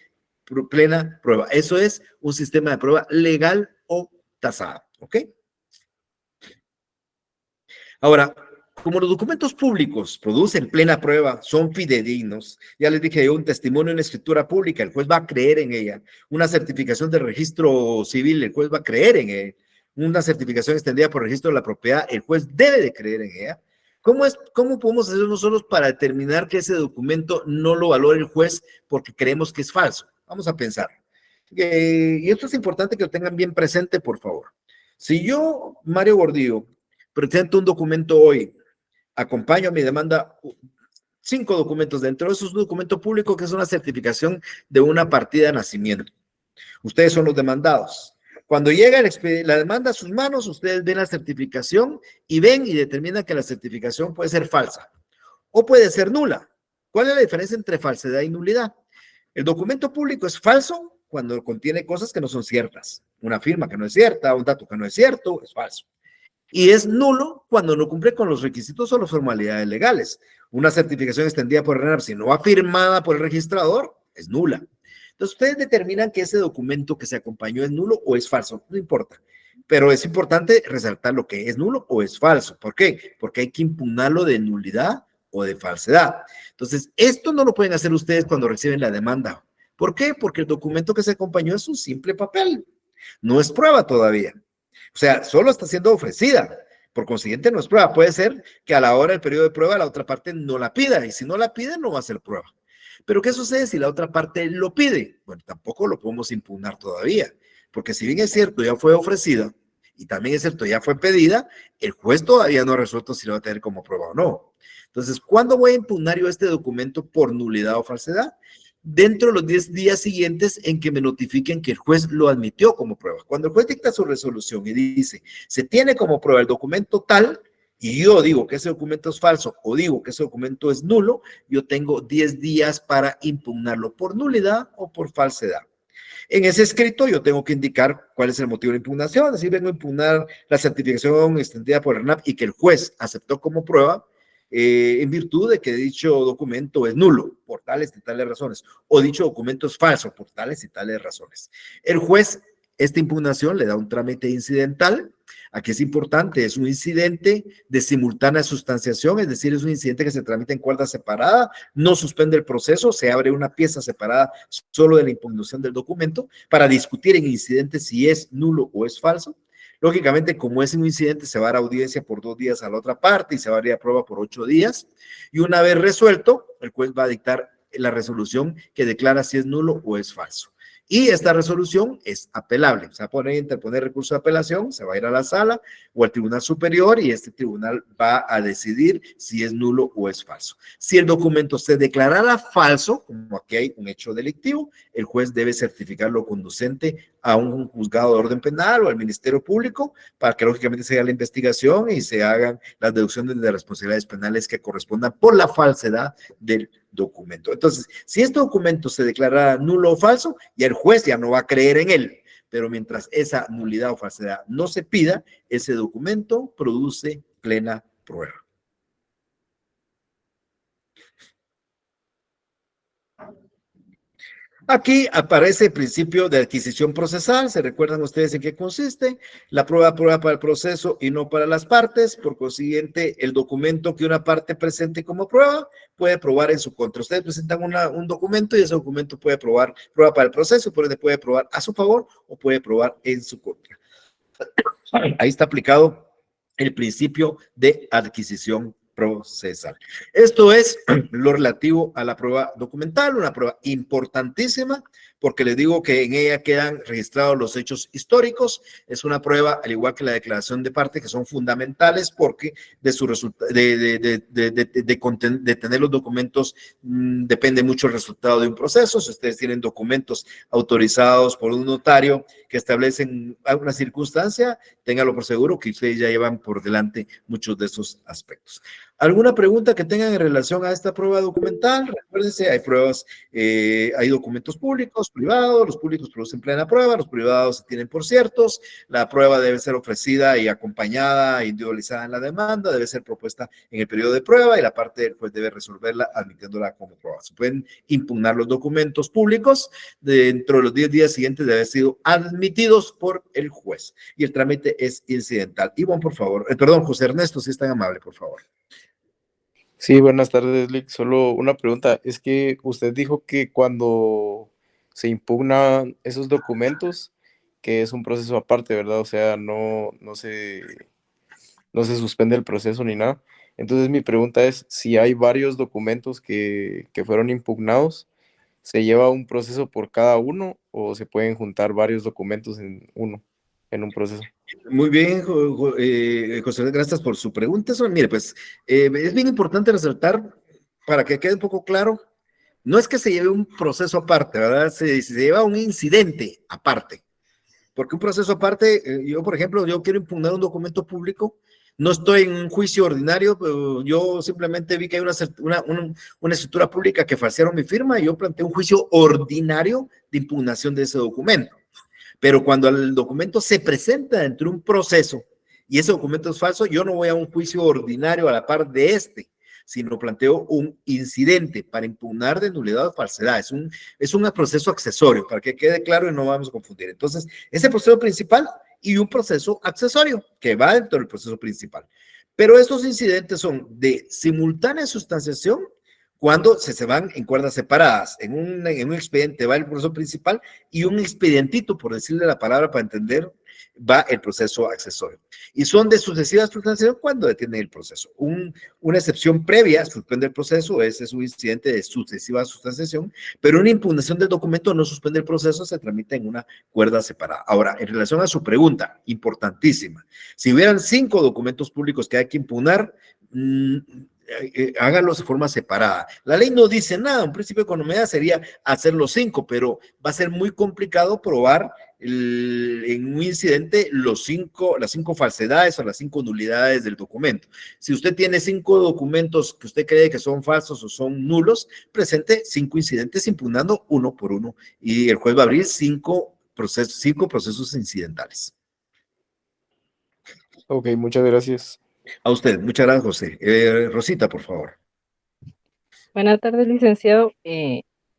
plena prueba. Eso es un sistema de prueba legal o tasado, ¿ok? Ahora, como los documentos públicos producen plena prueba, son fidedignos, ya les dije, un testimonio en escritura pública, el juez va a creer en ella. Una certificación de registro civil, el juez va a creer en ella. Una certificación extendida por registro de la propiedad, el juez debe de creer en ella. ¿Cómo podemos hacer nosotros para determinar que ese documento no lo valore el juez porque creemos que es falso? Vamos a pensar. Y esto es importante que lo tengan bien presente, por favor. Si yo, Mario Gordillo, presento un documento hoy, acompaño a mi demanda 5 documentos. Dentro de esos, un documento público que es una certificación de una partida de nacimiento. Ustedes son los demandados. Cuando llega la demanda a sus manos, ustedes ven la certificación y ven y determinan que la certificación puede ser falsa o puede ser nula. ¿Cuál es la diferencia entre falsedad y nulidad? El documento público es falso cuando contiene cosas que no son ciertas. Una firma que no es cierta, un dato que no es cierto, es falso. Y es nulo cuando no cumple con los requisitos o las formalidades legales. Una certificación extendida por el RENAP, si no afirmada por el registrador, es nula. Entonces, ustedes determinan que ese documento que se acompañó es nulo o es falso, no importa. Pero es importante resaltar lo que es nulo o es falso. ¿Por qué? Porque hay que impugnarlo de nulidad o de falsedad. Entonces, esto no lo pueden hacer ustedes cuando reciben la demanda. ¿Por qué? Porque el documento que se acompañó es un simple papel. No es prueba todavía. O sea, solo está siendo ofrecida. Por consiguiente, no es prueba. Puede ser que a la hora del periodo de prueba la otra parte no la pida. Y si no la pide, no va a ser prueba. Pero ¿qué sucede si la otra parte lo pide? Bueno, tampoco lo podemos impugnar todavía. Porque si bien es cierto, ya fue ofrecida y también es cierto, ya fue pedida, el juez todavía no ha resuelto si lo va a tener como prueba o no. Entonces, ¿cuándo voy a impugnar yo este documento por nulidad o falsedad? Dentro de los 10 días siguientes en que me notifiquen que el juez lo admitió como prueba. Cuando el juez dicta su resolución y dice, se tiene como prueba el documento tal, y yo digo que ese documento es falso o digo que ese documento es nulo, yo tengo 10 días para impugnarlo por nulidad o por falsedad. En ese escrito yo tengo que indicar cuál es el motivo de impugnación, es decir, vengo a impugnar la certificación extendida por el RENAP y que el juez aceptó como prueba en virtud de que dicho documento es nulo por tales y tales razones, o dicho documento es falso por tales y tales razones. El juez, esta impugnación le da un trámite incidental. Aquí es importante, es un incidente de simultánea sustanciación, es decir, es un incidente que se tramita en cuerda separada, no suspende el proceso, se abre una pieza separada solo de la impugnación del documento para discutir en incidente si es nulo o es falso. Lógicamente, como es un incidente, se va a dar audiencia por 2 días a la otra parte y se va a ir a prueba por 8 días. Y una vez resuelto, el juez va a dictar la resolución que declara si es nulo o es falso. Y esta resolución es apelable. Se va a poner a interponer recurso de apelación, se va a ir a la sala o al tribunal superior y este tribunal va a decidir si es nulo o es falso. Si el documento se declarara falso, como aquí hay un hecho delictivo, el juez debe certificarlo conducente a un juzgado de orden penal o al Ministerio Público para que lógicamente se haga la investigación y se hagan las deducciones de responsabilidades penales que correspondan por la falsedad del documento. Entonces, si este documento se declara nulo o falso, ya el juez ya no va a creer en él, pero mientras esa nulidad o falsedad no se pida, ese documento produce plena prueba. Aquí aparece el principio de adquisición procesal. ¿Se recuerdan ustedes en qué consiste? La prueba para el proceso y no para las partes. Por consiguiente, el documento que una parte presente como prueba puede probar en su contra. Ustedes presentan un documento y ese documento puede probar prueba para el proceso, por ende puede probar a su favor o puede probar en su contra. Ahí está aplicado el principio de adquisición procesal. Esto es lo relativo a la prueba documental, una prueba importantísima, porque les digo que en ella quedan registrados los hechos históricos. Es una prueba, al igual que la declaración de parte, que son fundamentales porque de tener los documentos depende mucho el resultado de un proceso. Si ustedes tienen documentos autorizados por un notario que establecen alguna circunstancia, ténganlo por seguro que ustedes ya llevan por delante muchos de esos aspectos. ¿Alguna pregunta que tengan en relación a esta prueba documental? Recuérdense, hay pruebas, hay documentos públicos, privados, los públicos producen plena prueba, los privados se tienen por ciertos, la prueba debe ser ofrecida y acompañada, individualizada en la demanda, debe ser propuesta en el periodo de prueba y la parte pues debe resolverla admitiéndola como prueba. Se pueden impugnar los documentos públicos, dentro de los 10 días siguientes de haber sido admitidos por el juez y el trámite es incidental. Ivonne, por favor, perdón, José Ernesto, si es tan amable, por favor. Sí, buenas tardes, Lick. Solo una pregunta. Es que usted dijo que cuando se impugnan esos documentos, que es un proceso aparte, ¿verdad? O sea, no se suspende el proceso ni nada. Entonces mi pregunta es, si hay varios documentos que fueron impugnados, ¿se lleva un proceso por cada uno o se pueden juntar varios documentos en un proceso? Muy bien, José, gracias por su pregunta. Mire, pues es bien importante resaltar, para que quede un poco claro, no es que se lleve un proceso aparte, ¿verdad? Se lleva un incidente aparte. Porque un proceso aparte, yo, por ejemplo, yo quiero impugnar un documento público, no estoy en un juicio ordinario, pero yo simplemente vi que hay una escritura pública que falsearon mi firma y yo planteé un juicio ordinario de impugnación de ese documento. Pero cuando el documento se presenta dentro de un proceso y ese documento es falso, yo no voy a un juicio ordinario a la par de este, sino planteo un incidente para impugnar de nulidad o falsedad. Es un proceso accesorio, para que quede claro y no vamos a confundir. Entonces, ese proceso principal y un proceso accesorio que va dentro del proceso principal. Pero estos incidentes son de simultánea sustanciación cuando se van en cuerdas separadas. En un expediente va el proceso principal y un expedientito, por decirle la palabra para entender, va el proceso accesorio. Y son de sucesiva sustanciación cuando detienen el proceso. Una excepción previa suspende el proceso, ese es un incidente de sucesiva sustanciación, pero una impugnación del documento no suspende el proceso, se tramita en una cuerda separada. Ahora, en relación a su pregunta, importantísima, si hubieran 5 documentos públicos que hay que impugnar, háganlos de forma separada. La ley no dice nada, un principio de economía sería hacer los 5, pero va a ser muy complicado probar en un incidente las 5 falsedades o las 5 nulidades del documento. Si usted tiene 5 documentos que usted cree que son falsos o son nulos, presente 5 incidentes impugnando uno por uno y el juez va a abrir 5 procesos incidentales. Ok, muchas gracias. A usted, muchas gracias, José. Rosita, por favor. Buenas tardes, licenciado.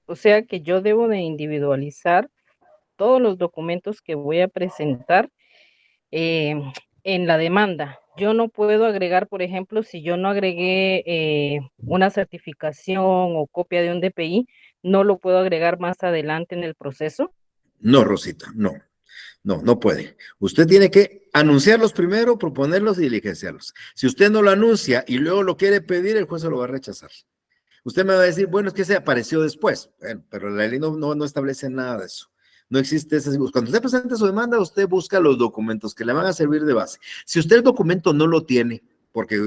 O sea que yo debo de individualizar todos los documentos que voy a presentar en la demanda. Yo no puedo agregar, por ejemplo, si yo no agregué una certificación o copia de un DPI, no lo puedo agregar más adelante en el proceso. No, Rosita, no. No puede. Usted tiene que anunciarlos primero, proponerlos y diligenciarlos. Si usted no lo anuncia y luego lo quiere pedir, el juez se lo va a rechazar. Usted me va a decir, bueno, es que se apareció después. Bueno, pero la ley no establece nada de eso. No existe ese. Cuando usted presenta su demanda, usted busca los documentos que le van a servir de base. Si usted el documento no lo tiene, porque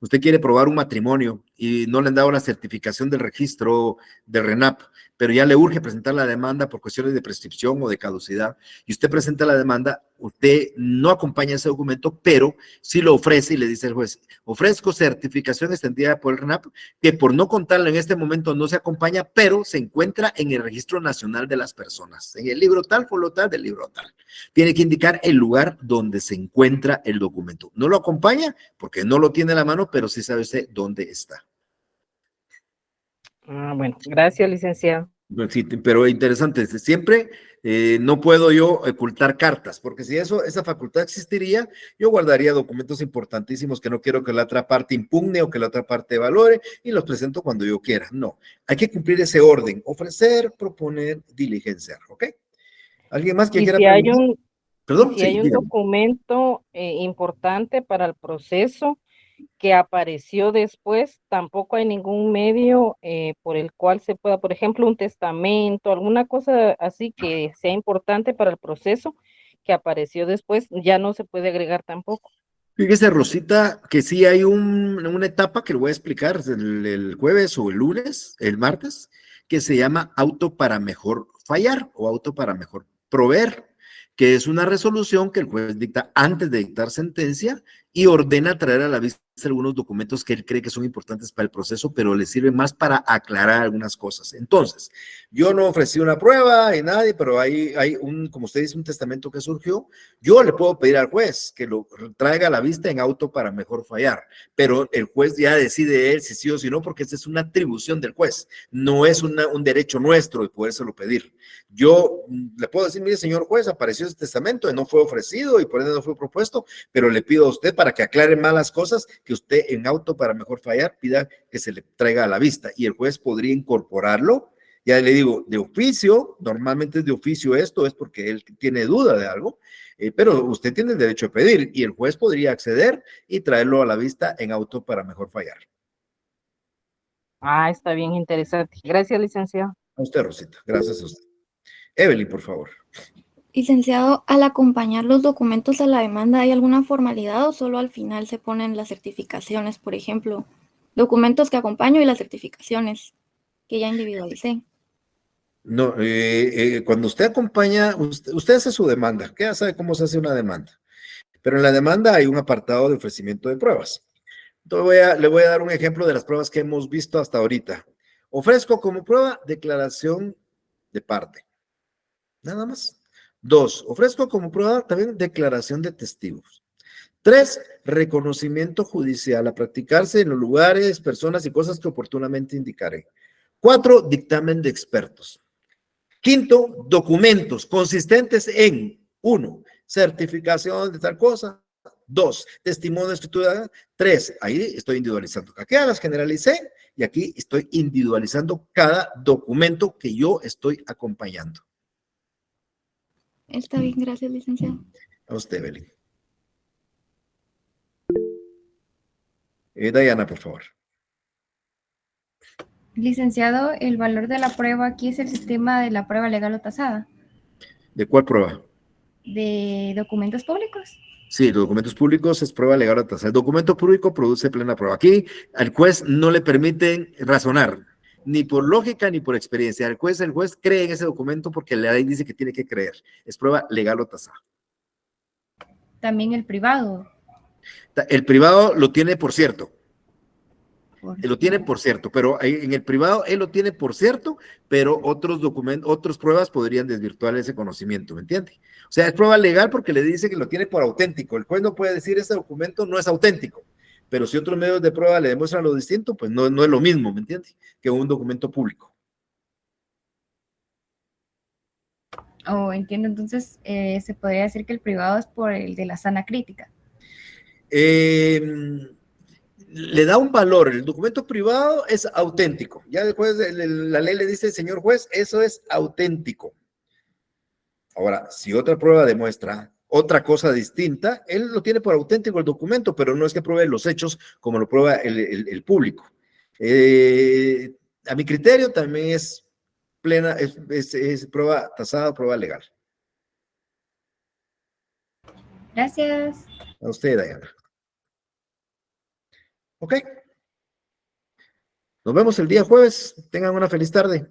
usted quiere probar un matrimonio y no le han dado la certificación del registro de RENAP, pero ya le urge presentar la demanda por cuestiones de prescripción o de caducidad, y usted presenta la demanda, usted no acompaña ese documento, pero sí lo ofrece y le dice al juez, ofrezco certificación extendida por el RENAP, que por no contarla en este momento no se acompaña, pero se encuentra en el Registro Nacional de las Personas, en el libro tal, por lo tal, del libro tal. Tiene que indicar el lugar donde se encuentra el documento. No lo acompaña porque no lo tiene a la mano, pero sí sabe usted dónde está. Bueno, gracias, licenciado. Sí, pero interesante, siempre no puedo yo ocultar cartas, porque si esa facultad existiría, yo guardaría documentos importantísimos que no quiero que la otra parte impugne o que la otra parte valore y los presento cuando yo quiera. No, hay que cumplir ese orden, ofrecer, proponer, diligenciar, ¿ok? ¿Alguien más que quiera preguntar? Perdón, si hay un documento importante para el proceso que apareció después, tampoco hay ningún medio por el cual se pueda, por ejemplo, un testamento, alguna cosa así que sea importante para el proceso que apareció después, ya no se puede agregar tampoco. Fíjese, Rosita, que sí hay una etapa que le voy a explicar el jueves o el lunes, el martes, que se llama auto para mejor fallar o auto para mejor proveer, que es una resolución que el juez dicta antes de dictar sentencia y ordena traer a la vista algunos documentos que él cree que son importantes para el proceso, pero le sirven más para aclarar algunas cosas. Entonces, yo no ofrecí una prueba y nadie, pero hay como usted dice, un testamento que surgió. Yo le puedo pedir al juez que lo traiga a la vista en auto para mejor fallar, pero el juez ya decide él si sí o si no, porque esa es una atribución del juez, no es un derecho nuestro de podérselo pedir. Yo le puedo decir, mire, señor juez, apareció ese testamento y no fue ofrecido y por ende no fue propuesto, pero le pido a usted para que aclare más las cosas, que usted en auto para mejor fallar pida que se le traiga a la vista y el juez podría incorporarlo. Ya le digo, de oficio, normalmente es de oficio esto, es porque él tiene duda de algo, pero usted tiene el derecho a pedir y el juez podría acceder y traerlo a la vista en auto para mejor fallar. Ah, está bien interesante. Gracias, licenciado. A usted, Rosita. Gracias a usted. Evelyn, por favor. Licenciado, al acompañar los documentos a la demanda, ¿hay alguna formalidad o solo al final se ponen las certificaciones, por ejemplo? Documentos que acompaño y las certificaciones que ya individualicé. No, cuando usted acompaña, usted hace su demanda, que ya sabe cómo se hace una demanda, pero en la demanda hay un apartado de ofrecimiento de pruebas. Entonces le voy a dar un ejemplo de las pruebas que hemos visto hasta ahorita. Ofrezco como prueba declaración de parte. Nada más. 2, ofrezco como prueba también declaración de testigos. 3, reconocimiento judicial a practicarse en los lugares, personas y cosas que oportunamente indicaré. 4, dictamen de expertos. 5, documentos consistentes en 1, certificación de tal cosa. 2, testimonio de escritura. 3, ahí estoy individualizando. Aquí las generalicé y aquí estoy individualizando cada documento que yo estoy acompañando. Está bien, gracias, licenciado. A usted, Evelyn. Diana, por favor. Licenciado, el valor de la prueba aquí es el sistema de la prueba legal o tasada. ¿De cuál prueba? ¿De documentos públicos? Sí, los documentos públicos es prueba legal o tasada. El documento público produce plena prueba. Aquí al juez no le permiten razonar, ni por lógica ni por experiencia. El juez cree en ese documento porque la ley dice que tiene que creer. Es prueba legal o tasada. También el privado. El privado lo tiene por cierto. Lo tiene por cierto, pero en el privado él lo tiene por cierto, pero otros documentos, otras pruebas podrían desvirtuar ese conocimiento, ¿me entiende? O sea, es prueba legal porque le dice que lo tiene por auténtico. El juez no puede decir ese documento no es auténtico, pero si otros medios de prueba le demuestran lo distinto, pues no es lo mismo, ¿me entiende? Que un documento público. Oh, entiendo, entonces se podría decir que el privado es por el de la sana crítica. Le da un valor, el documento privado es auténtico. Ya después la ley le dice, señor juez, eso es auténtico. Ahora, si otra prueba demuestra otra cosa distinta, él lo tiene por auténtico el documento, pero no es que pruebe los hechos como lo prueba el público. A mi criterio también es plena, es prueba tasada, prueba legal. Gracias. A usted, Diana. Ok. Nos vemos el día jueves. Tengan una feliz tarde.